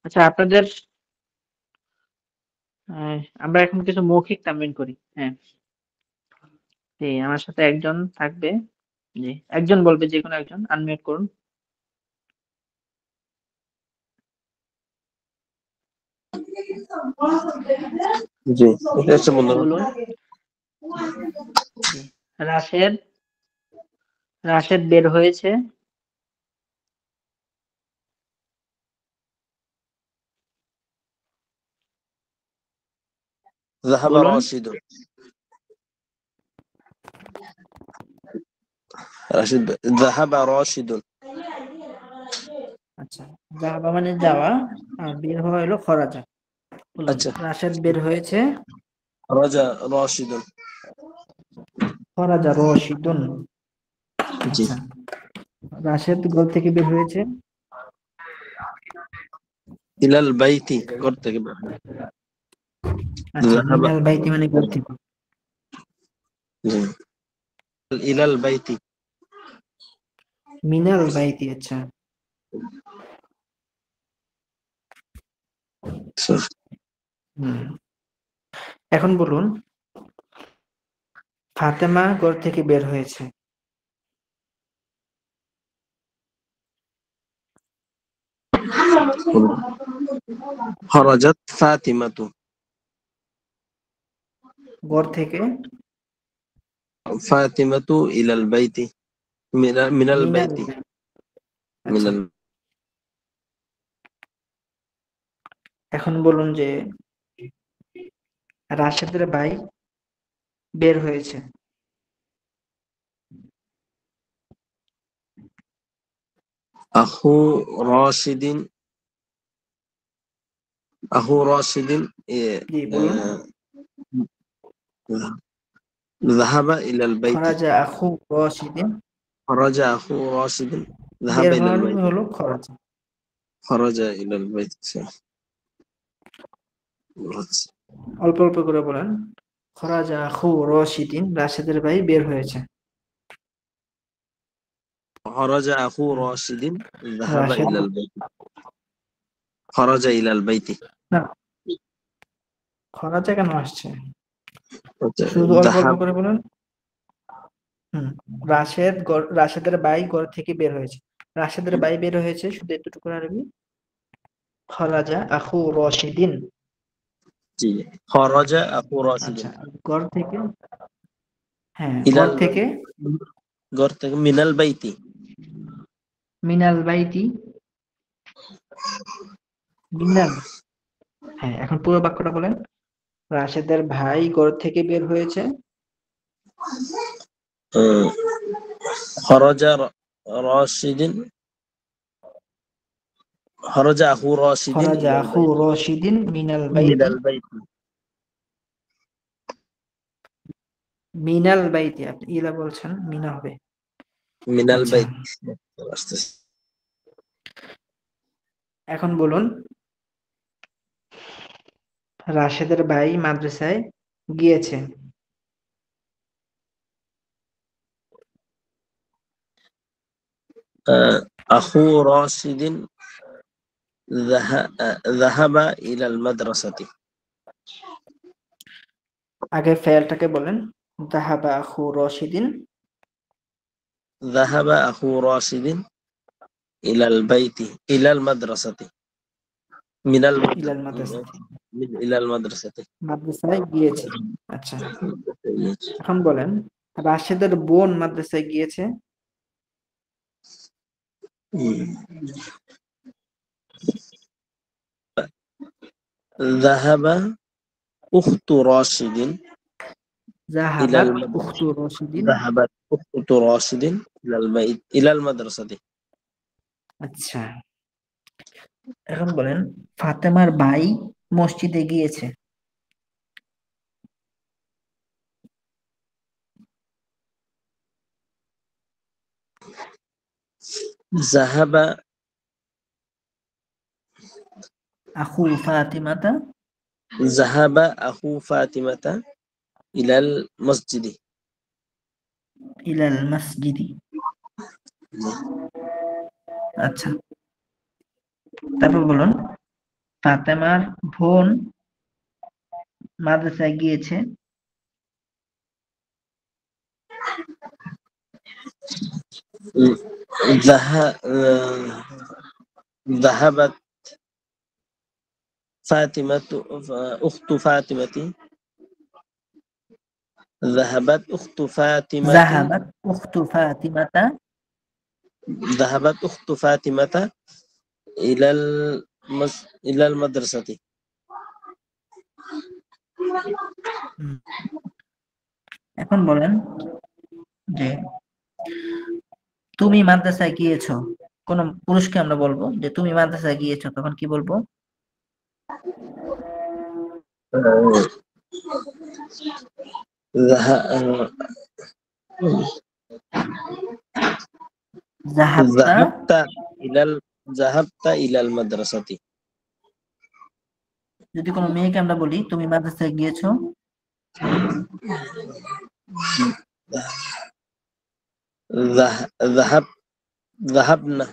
আচ্ছা, আপনাদের আমরা এখন কিছু মৌখিক তামরিন করি। হ্যাঁ, জি, আমার সাথে একজন থাকবে। জি, একজন বলবে, যে কোনো একজন আনমিউট করুন। জি, এটা হচ্ছে বন্ধুরা। বলুন। জি, রাশেদ রাশেদ বের হয়েছে। ذهب বলুন। راشد. راشد ذهب راشد. আচ্ছা, যাওয়া মানে যাওয়া, আর বের হওয়া হলো খরাজা। বলুন, আচ্ছা, রাশেদ বের হয়েছে। رجا راشد. খরাজা রশিদুন। জি, আচ্ছা, রাশেদ ঘর থেকে বের হয়েছে। إلى البيت করতে গেলে আচ্ছা, ذهب. মিনাল বাইতি মানে ঘর থেকে। জি, إلى البيت. মিনাল বাইতি। আচ্ছা, হুম। এখন বলুন, ফাতেমা ঘর থেকে বের হয়েছে। خرجت فاطمة. ঘর থেকে فاطمة إلى البيت. من মিনাল البيت. বাইতি। من আচ্ছা, এখন বলুন যে রাশেদের ভাই বের হয়েছে। أخو راشد. أخو راشد জি, বলুন। ذهب إلى البيت. খরাজা আখু রশিদিন। خرج أخو راشد. ذهب বের إلى হওয়ার البيت. হলো খরাজা। خرج إلى البيت. অল্প অল্প করে বলেন। খরাজা আখু রশিদিন, রাশেদের ভাই বের হয়েছে। خرج أخو হুম, راشد. ذهب রাশেদ। إلى البيت. خرج إلى البيت. না, খরাজা কেন আসছে? শুধু অল্প অল্প ذهب. করে বলেন। হুম, রাশেদের ভাই ঘর থেকে বের হয়েছে। রাশেদের ভাই বের হয়েছে, শুধু এতটুকু আরবি। খরাজা আখু রশিদিন। জি, خرج أخو راشد. আচ্ছা, ঘর থেকে। হ্যাঁ, إلى ঘর البيت. থেকে। من البيت. মিনাল বাইতি। মিনাল। হ্যাঁ, এখন পুরো বাক্যটা বলেন। রাশেদের ভাই ঘর থেকে বের হয়েছে। خرج راشد. خرج أخو راشد খরাজা إلى আখু البيت. রশিদিন মিনাল من বাইতি। البيت. মিনাল বাইতি, আপনি ইলা বলছেন, মিনা হবে। من আচ্ছা, البيت. এখন বলুন, রাশেদের ভাই মাদ্রাসায় গিয়েছে। أخو راشد ذهب إلى المدرسة. আগে ফেলটাকে বলেন। যাহাবা আখু রশিদিন। ذهب أخو راشد إلى البيت إلى المدرسة. মিনাল ইলাল মাদ্রাসাতি, ইলাল মাদ্রাসাতে। মাদ্রাসায় গিয়েছে। আচ্ছা, এখন বলেন রাশেদের বোন মাদ্রাসায় গিয়েছে। ذهب أخت راشد إلى জাহাবাত المدرسة. উখতু রশিদিন। ذهبت أخت راشد إلى المدرسة. আচ্ছা, এখন বলেন ফাতেমার ভাই মসজিদে গিয়েছে। ذهب আখু ফাতিমাতা ذهب أخو فاطمة إلى المسجد. ইলাল মসজিদি। আচ্ছা, তারপর বলুন ফাতেমার বোন মাদ্রাসায় গিয়েছে। ذهبت فاطمة أخت فاطمة ذهبت أخت فاطمة জাহাবাত উখতু ফাতিমাতা ذهبت أخت فاطمة إلى إلى المدرسة. এখন বলেন যে তুমি মাদ্রাসায় গিয়েছো, কোন পুরুষকে আমরা বলবো যে তুমি মাদ্রাসায় গিয়েছো, তখন কি বলবো? জাহাবতা ذهبت إلى المدرسة. যদি কোনো মেয়েকে আমরা বলি তুমি মাদ্রাসায় গিয়েছো, ذهب ذهبنا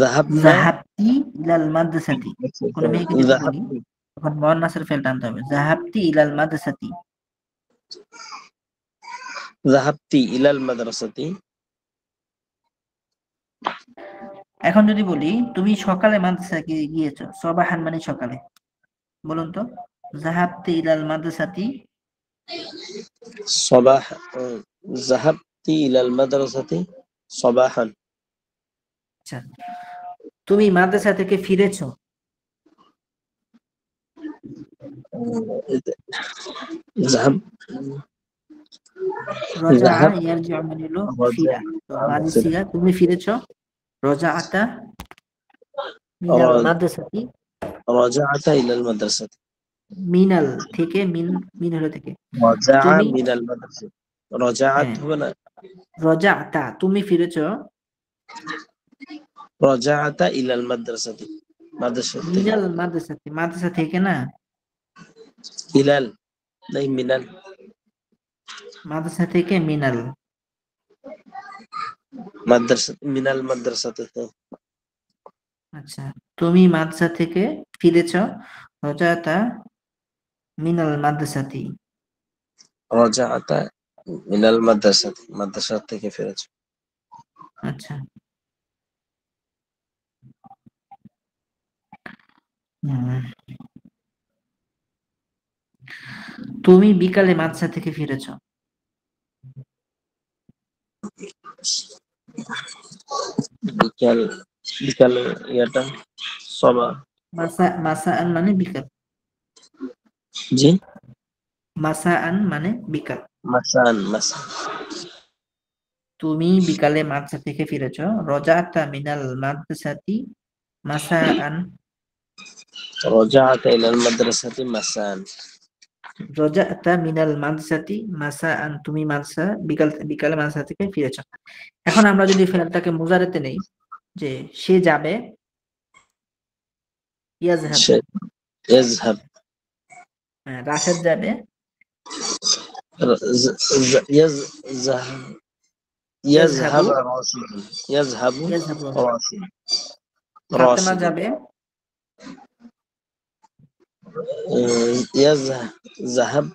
ذهبنا জাহাবতি ইলাল মাদ্রাসাতি। কোনো মেয়েকে যদি বলি তখন মুয়ান্নাসের ফেল টানতে হবে, জাহাবতি ইলাল মাদ্রাসাতি। ذهبت إلى المدرسة. এখন যদি বলি তুমি সকালে মাদ্রাসায় গিয়েছো, সবাহান মানে সকালে, বলুন তো জাহাবতি ইলাল মাদ্রাসাতি। صباح ذهبت إلى المدرسة صباحا. আচ্ছা, তুমি মাদ্রাসা থেকে ফিরেছো। ذهب রজা ذهب ইয়ারজিউ মানে হলো রজা, ফিরা, তো মাজি সিগা তুমি ফিরেছো। রজাআতা মিনাল রজ- মাদ্রাসাতি, رجعت إلى المدرسة. মিনাল থেকে, মিন হলো থেকে। رجع তুমি من المدرسة. رجعت হ্যাঁ, هنا. রজাআতা তুমি ফিরেছো। رجعت إلى المدرسة. مدرسة মিনাল মাদ্রাসাতি, মাদ্রাসা থেকে না, إلى नहीं من মাদ্রাসা থেকে মিনাল। المدرسة من المدرسة. আচ্ছা, তুমি মাদ্রাসা থেকে ফিরেছো। রজাআতা মিনাল মাদ্রাসাতি। رجعت من المدرسة. مدرسة থেকে ফিরেছে। আচ্ছা, হুম। তুমি বিকালে মাদ্রাসা থেকে ফিরেছো। বিকাল বিকাল ইয়াটা সবা মাসাআন মানে বিকাল, জি মাসাআন মানে বিকাল। মাসান মাসা তুমি বিকালে মাদ্রাসা থেকে ফিরেছো। রজাআতা মিনাল মাদ্রাসাতি মাসাআন। رجعت إلى المدرسة مساء. রজাআতা মিনাল মাদ্রাসাতি মাসাআন, তুমি বিকালে মাদ্রাসা থেকে ফিরেছো। এখন আমরা যদি ফেলটাকে মুজারেতে নেই, যে সে যাবে, ইয়াজহাব, يذهب. রাশেদ যাবে, يذهب يذهب راشد. يذهب ইয়াজহাবু। راشد. ফাতেমা راشد যাবে, يذهب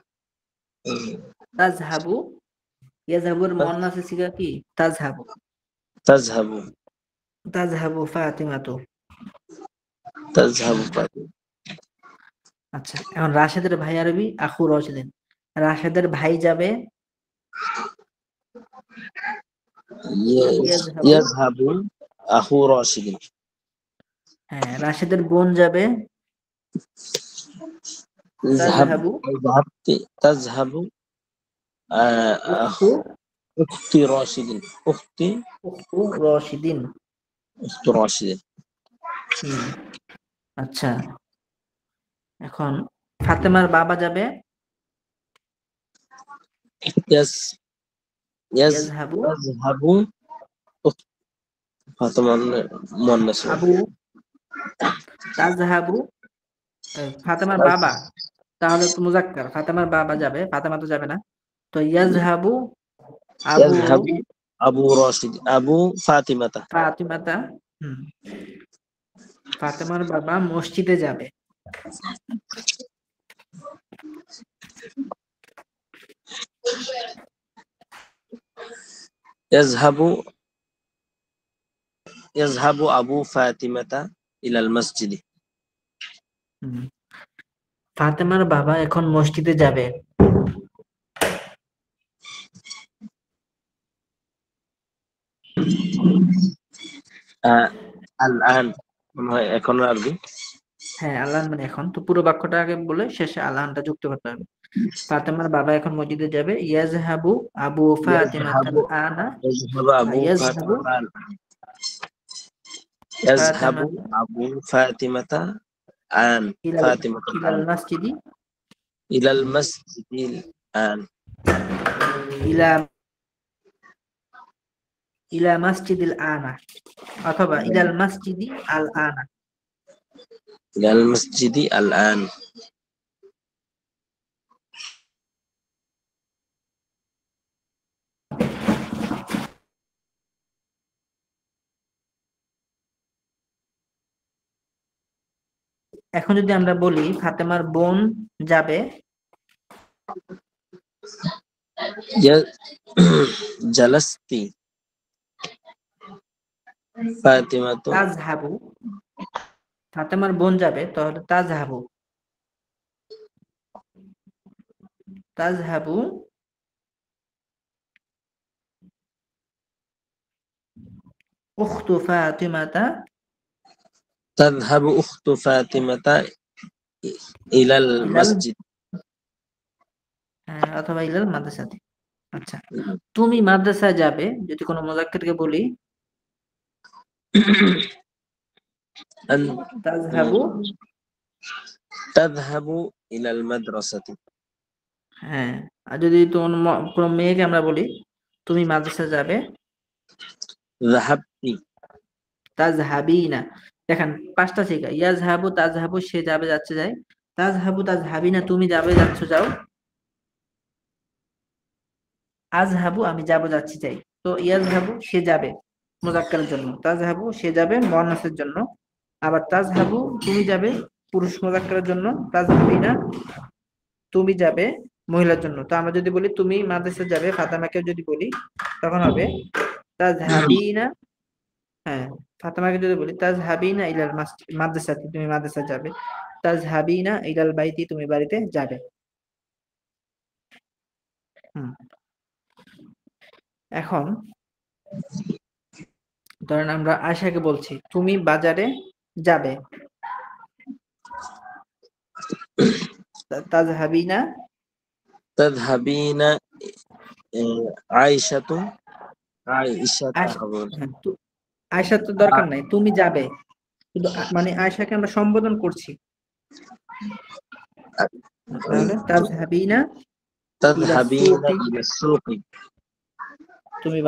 তাজহাবু। ইয়াজহাবুর মুয়ান্নাসের সিগা কি? তাজহাবু। تذهب তাজহাবু ফাতিমাতু। তাযহাবু ফাতিমা। আচ্ছা, এখন রাশেদের ভাই আরবি আখু রশিদিন। রাশেদের ভাই যাবে ইয়াজহাবু। ইয়াযহাবু আখু রাশিদিন। হ্যাঁ, রাশেদের বোন যাবে তাজহাবু তাযহাবু উখতু উখতি রাশিদিন। উখতু রশিদিন। উখতু রাশিদিন। হুম, আচ্ছা, এখন ফাতেমার বাবা যাবে ইয়াজ ইয়াজ ইয়াজহাবু ইয়াযহাবু ফাতেমা মুয়ান্নাস। আবু তাজহাবু ফাতেমার বাবা, তাহলে তো মুজাক্কার, ফাতেমার বাবা যাবে, ফাতেমা তো যাবে না, তো ইয়াজহাবু আবু ইয়াযহাবু আবু রাশিদ আবু ফাতিমাতা। ফাতিমাতা। হুম, ফাতেমার বাবা মসজিদে যাবে ইয়াযহাবু ইয়াযহাবু আবু ফাতিমাতা ইলাল মসজিদি। হুম, ফাতেমার বাবা এখন মসজিদে যাবে আল আন মনে হয় এখন আরবি। হ্যাঁ, আল্লাহ মানে এখন, তো পুরো বাক্যটা আগে বলে শেষে আল্লাহটা যুক্ত করতে হবে। ফাতেমার বাবা এখন মসজিদে যাবে ইয়াজহাবু আবু ফাতিমাতাল আনা ইয়াযহাবু আবু ইয়াজহাবু ফাতিমাতা ইয়াযহাবু ফাতিমাতা আবু ফাতিমাতা আন ইলাল ফাতিমাতা ইলাল আন মাসজিদি ইলাল মসজিদিল আন ইলা ইলা মাসজিদিল আনা, অথবা ইলাল মাসজিদি আল আনা। ইলাল মসজিদি আল আন। এখন যদি আমরা বলি ফাতেমার বোন যাবে জালাস্তি ফাতিমাতু। তাজহাবু, ফাতেমার বোন যাবে তাহলে তাজহাবু তাজহাবু উখতু ফাতিমাতা তাযহাবু উখতু ফাতিমাতা ইলাল ইলাল মসজিদ। অথবা ইলাল মাদ্রাসাতে। আচ্ছা, তুমি মাদ্রাসায় যাবে যদি কোনো মুজাক্কিরকে বলি তাজহাবু, তাযহাবু ইলাল মাদ্রাসাতি। হ্যাঁ, আর যদি কোনো মেয়েকে আমরা বলি তুমি মাদ্রাসায় যাবে যাহাবতি তাজহাবিনা। দেখেন পাঁচটা শিখা, ইয়াজহাবু তাজহাবু সে যাবে যাচ্ছে যায়, তাজহাবু তাজহাবিনা তুমি যাবে যাচ্ছ যাও, আজহাবু আমি যাব যাচ্ছি যাই। তো ইয়াজহাবু সে যাবে মুজাক্কারের জন্য, তাজহাবু সে যাবে মুয়ান্নাসের জন্য, আবার তাজহাবু তুমি যাবে পুরুষ মুজাক্কারের জন্য, তাজহাবিনা তুমি যাবে মহিলার জন্য। তো আমরা যদি বলি তুমি মাদ্রাসায় যাবে, ফাতেমাকে যদি বলি তখন হবে তাজহাবিনা। হ্যাঁ, ফাতেমাকে যদি বলি তাজহাবিনা ইলাল মাদ্রাসাতি তুমি মাদ্রাসা যাবে, তাজহাবিনা ইলাল বাইতি তুমি বাড়িতে যাবে। এখন ধরেন আমরা আয়েশাকে বলছি তুমি বাজারে যাবে, তাজহাবিনা তাযহাবিনা আয়েশাতু আয়েশাতা হবে। আয়েশা তো দরকার নাই, তুমি যাবে, শুধু মানে আয়েশাকে আমরা সম্বোধন করছি, তাহলে তাজহাবিনা তাযহাবিনা ইলা সুকি। তুমি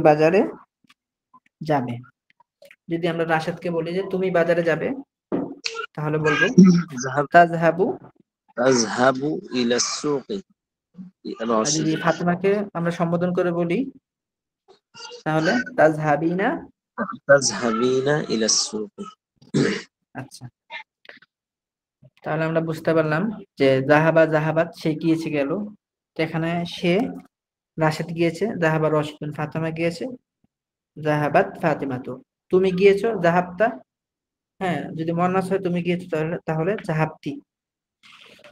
বাজারে যাবে। যদি আমরা রাশেদকে বলি যে তুমি বাজারে যাবে তাহলে বলবো তাযহাবু ইলা সুকি। আর যদি ফাতেমাকে আমরা সম্বোধন করে বলি তাহলে তাজহাবিনা ইলা সুকি। আচ্ছা, তাহলে আমরা বুঝতে পারলাম যে জাহাবাত সে গিয়েছে গেল, তো এখানে সে রাশেদ গিয়েছে, জাহাবা রশিদুন ফাতেমা গিয়েছে, জাহাবাত ফাতিমাতু। তুমি গিয়েছো, জাহাবতা। হ্যাঁ, যদি মুয়ান্নাস হয় তুমি গিয়েছো, তাহলে জাহাবতি।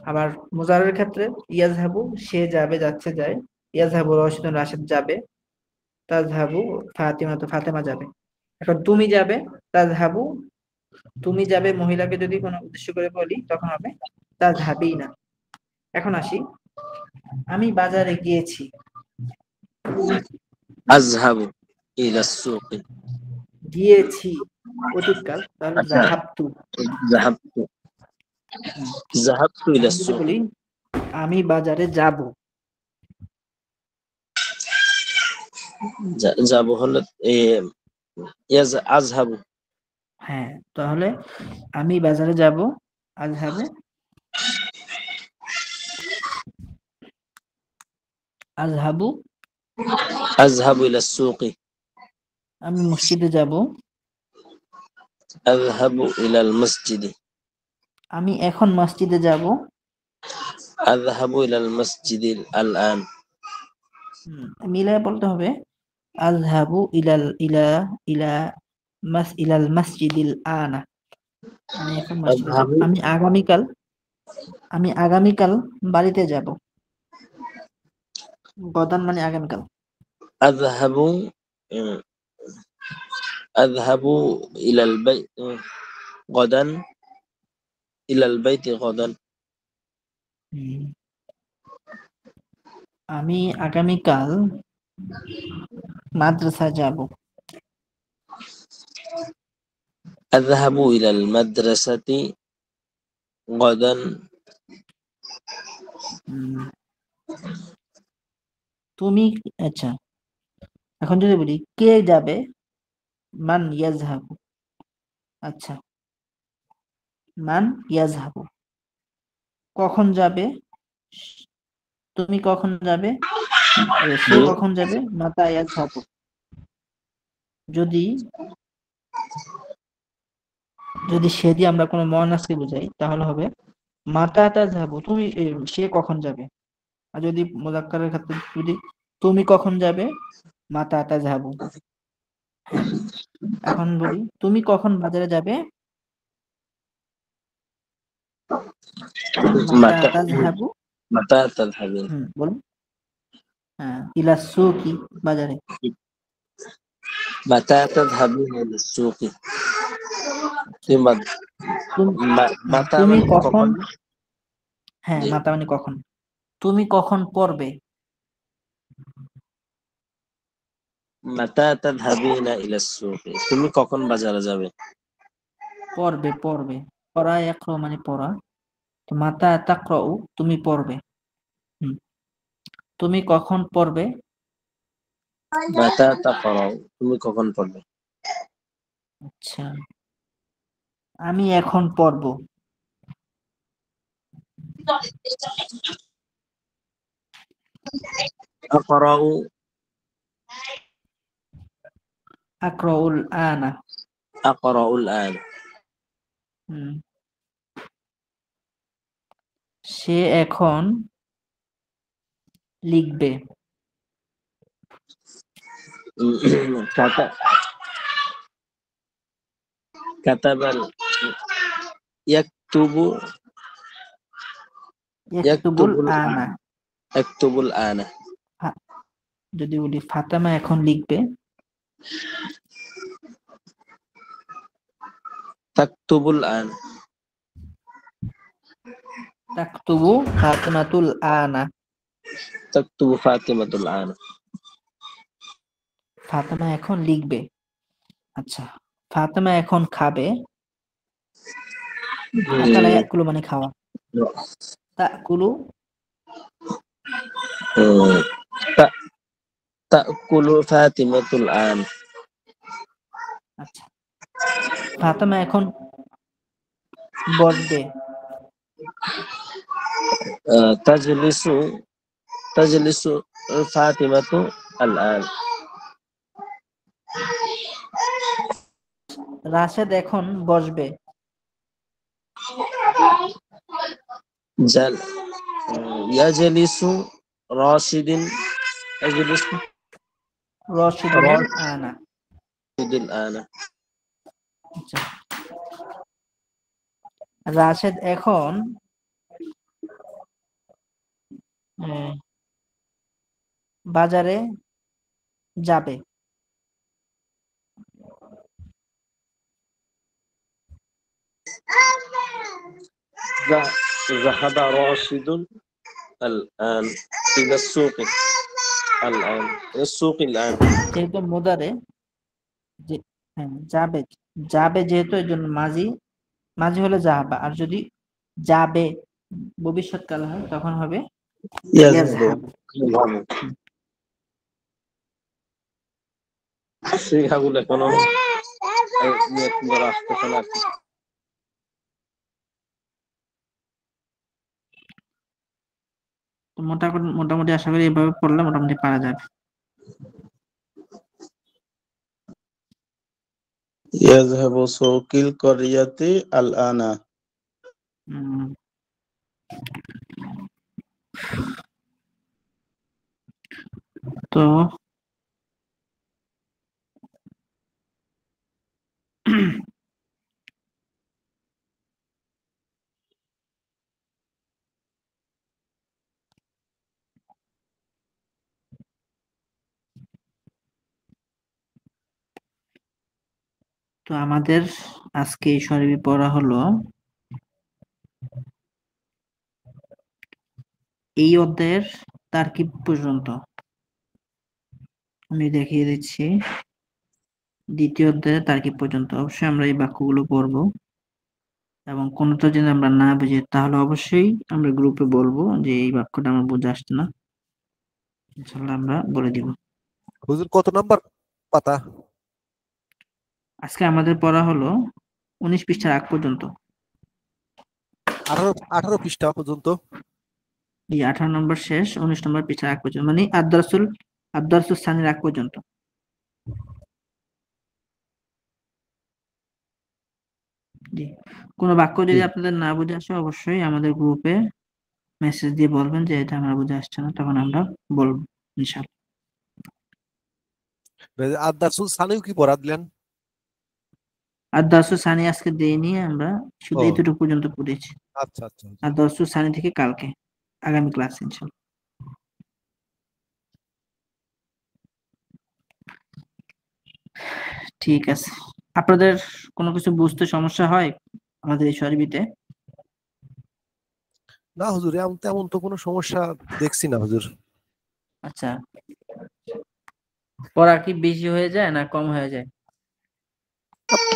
আবার মুজারের ক্ষেত্রে ইয়াজহাবু, সে যাবে, যাচ্ছে, যায়। ইয়াজহাবু রশিদুন, রাশেদ যাবে। তাজহাবু ফাতিমাতু, ফাতেমা যাবে। এখন তুমি যাবে, তাজহাবু, তুমি যাবে মহিলাকে যদি কোনো উদ্দেশ্য করে বলি তখন হবে তাজহাবিনা। এখন আসি, আমি বাজারে গিয়েছি। আযহাবু ইলা সুকি। গিয়েছি অতীতকাল, তাহলে আচ্ছা, জাহাবতু। যাহাবতু হুম। যাহাবতু ইলা এখন যদি সুকি। বলি আমি বাজারে যাব, যাব হলো আযহাবু। হ্যাঁ, তাহলে আমি বাজারে যাব, আযহাবু, আযহাবু, আযহাবু ইলা সুকি। আমি মসজিদে যাব, আযহাবু ইলাল মসজিদি। আমি এখন মসজিদে যাব। আযহাবু ইলাল মসজিদিল আলআন। মিলায় বলতে হবে আযহাবু ইলাল মসজিদিল আনা। আমি এখন মসজিদে যাব। আযহাবু আমি আগামীকাল বাড়িতে যাব। গদান মানে আগামীকাল। আযহাবু উম, আযহাবু ইলাল বাইত গদান, ইলাল বাইতি গদান। হুম, আমি আগামীকাল মাদ্রাসা যাব। আযহাবু ইলাল মাদ্রাসাতি গদান। হুম, তুমি, আচ্ছা, এখন যদি বলি কে যাবে, মান ইয়াজহাবু। আচ্ছা, মান ইয়াজহাবু, কখন যাবে, তুমি কখন যাবে, সে কখন যাবে, মাতা ইয়াজহাবু। যদি যদি সে দিয়ে আমরা কোনো মুয়ান্নাসকে বুঝাই তাহলে হবে মাতা তাযহাবু, তুমি, সে কখন যাবে। আর যদি মুযাক্কারের ক্ষেত্রে যদি তুমি কখন যাবে, মাতা তাযহাবু। হ্যাঁ, এখন বলি তুমি কখন বাজারে যাবে, মাতা মাতা তাযহাবু। মাতা তাযহাবিন। বলুন। হ্যাঁ, ইলা সুকি, বাজারে। মাতা তাযহাবিন ইলা সুকি। তুমি তুমি মাতা তুমি মানে কখন, কখন? হ্যাঁ, জি। মাতা মানে কখন। তুমি কখন পড়বে, মাতা তাযহাবিনা ইলা সুকি। তুমি কখন বাজারে যাবে? পড়বে, পড়বে। পড়া ইয়াকরা মানে পড়া। তো মাতা তাকরাউ, তুমি পড়বে। হুম, তুমি কখন পড়বে, মাতা তাকরাউ, তুমি কখন পড়বে? আচ্ছা, আমি এখন পড়ব। আকরাউ। আকরাউল আনা। আকরাউল আন। হুম, সে এখন লিখবে। কাতা কাতাবাল ইয়াকতুবু ইয়াকতুবুল ইয়াকতুবুল আনা। ইয়াকতুবুল আনা। ফা- যদি বলি ফাতেমা এখন লিখবে, তাকতুবুল আন। তাকতুবু ফাতেমাতুল আনা। তাকতুবু ফাতিমাতুল আন। ফাতেমা এখন লিখবে। আচ্ছা, ফাতেমা এখন খাবে। আকালা ইয়াকুলু মানে খাওয়া। তাকুলু, তাকুলু ফাতিমাতুল আন। আচ্ছা, ফাতেমা এখন বসবে। তাজলিসু তাজলিসু ফাতিমাতু আল আন। রাশেদ এখন বসবে। জাল ইয়াজলিসু রাশিদিন। ইয়াজলিসু রশিদুনুল আনা। الآن আচ্ছা, রাশেদ এখন বাজারে যাবে। ذهب راشد الآن إلى السوق الآن إلى السوق الآن যেহেতু মুদারে যাবে, যাবে যেহেতু এই জন্য মাঝি, মাঝি হলে যাহাবা, আর যদি যাবে ভবিষ্যৎকাল হয় তখন হবে يذهب ইয়াজহাবু। সেগুলো এখনো আসতেছে না আর কি। তো মোটামুটি আশা করি এভাবে পড়লে মোটামুটি পারা যাবে। يذهب سوق القرية الآن. উম, তো তো আমাদের আজকে এই শরীফ পড়া হলো এই অধ্যায়ের তারকিব পর্যন্ত। আমি দেখিয়ে দিচ্ছি দ্বিতীয় অধ্যায়ের তারকিব পর্যন্ত। অবশ্যই আমরা এই বাক্যগুলো পড়বো এবং কোনোটা যদি আমরা না বুঝি তাহলে অবশ্যই আমরা গ্রুপে বলবো যে এই বাক্যটা আমার বুঝে আসছে না, ইনশাআল্লাহ আমরা বলে দিব। হুজুর কত নাম্বার পাতা? আজকে আমাদের পড়া হলো 19 পৃষ্ঠার আগ পর্যন্ত। 18 পৃষ্ঠা পর্যন্ত। এই 18 নম্বর শেষ, 19 নম্বর পৃষ্ঠার আগ পর্যন্ত, মানে আদ-দারসুস সানির আগ পর্যন্ত। জি, কোনো বাক্য যদি আপনাদের না বুঝে আসে অবশ্যই আমাদের গ্রুপে মেসেজ দিয়ে বলবেন যে এটা আমার বুঝে আসছে না, তখন আমরা বলবো ইনশাআল্লাহ। আদ-দারসুস সানিও কি পড়া দিলেন? আদ-দারসুস সানি আজকে দেইনি, আমরা শুধু ও এতটুকু পর্যন্ত পড়েছি। আচ্ছা আচ্ছা। আদ-দারসুস সানি থেকে কালকে আগামী ক্লাস ইনশাআল্লাহ। ঠিক আছে, আপনাদের কোনো কিছু বুঝতে সমস্যা হয় আমাদের এই শরীফিতে? না হুজুর, তেমন তো কোনো সমস্যা দেখছি না হুজুর। আচ্ছা, পড়া কি বেশি হয়ে যায় না কম হয়ে যায়?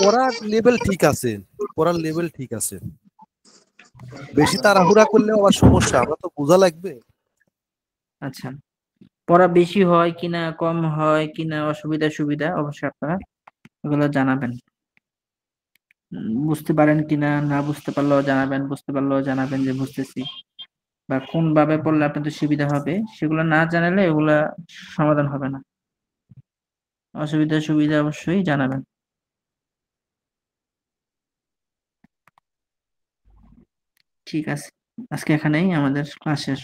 পড়ার লেভেল ঠিক আছে, পড়ার লেভেল ঠিক আছে। বেশি তাড়াহুড়া করলে আবার সমস্যা, আমরা তো বোঝা লাগবে। আচ্ছা, পড়া বেশি হয় কিনা কম হয় কিনা অসুবিধা সুবিধা অবশ্যই আপনারা এগুলো জানাবেন। বুঝতে পারেন কিনা, না বুঝতে পারলেও জানাবেন, বুঝতে পারলেও জানাবেন যে বুঝতেছি, বা কোন ভাবে পড়লে আপনাদের সুবিধা হবে সেগুলো না জানালে এগুলা সমাধান হবে না। অসুবিধা সুবিধা অবশ্যই জানাবেন। ঠিক আছে, আজকে এখানেই আমাদের ক্লাস শেষ।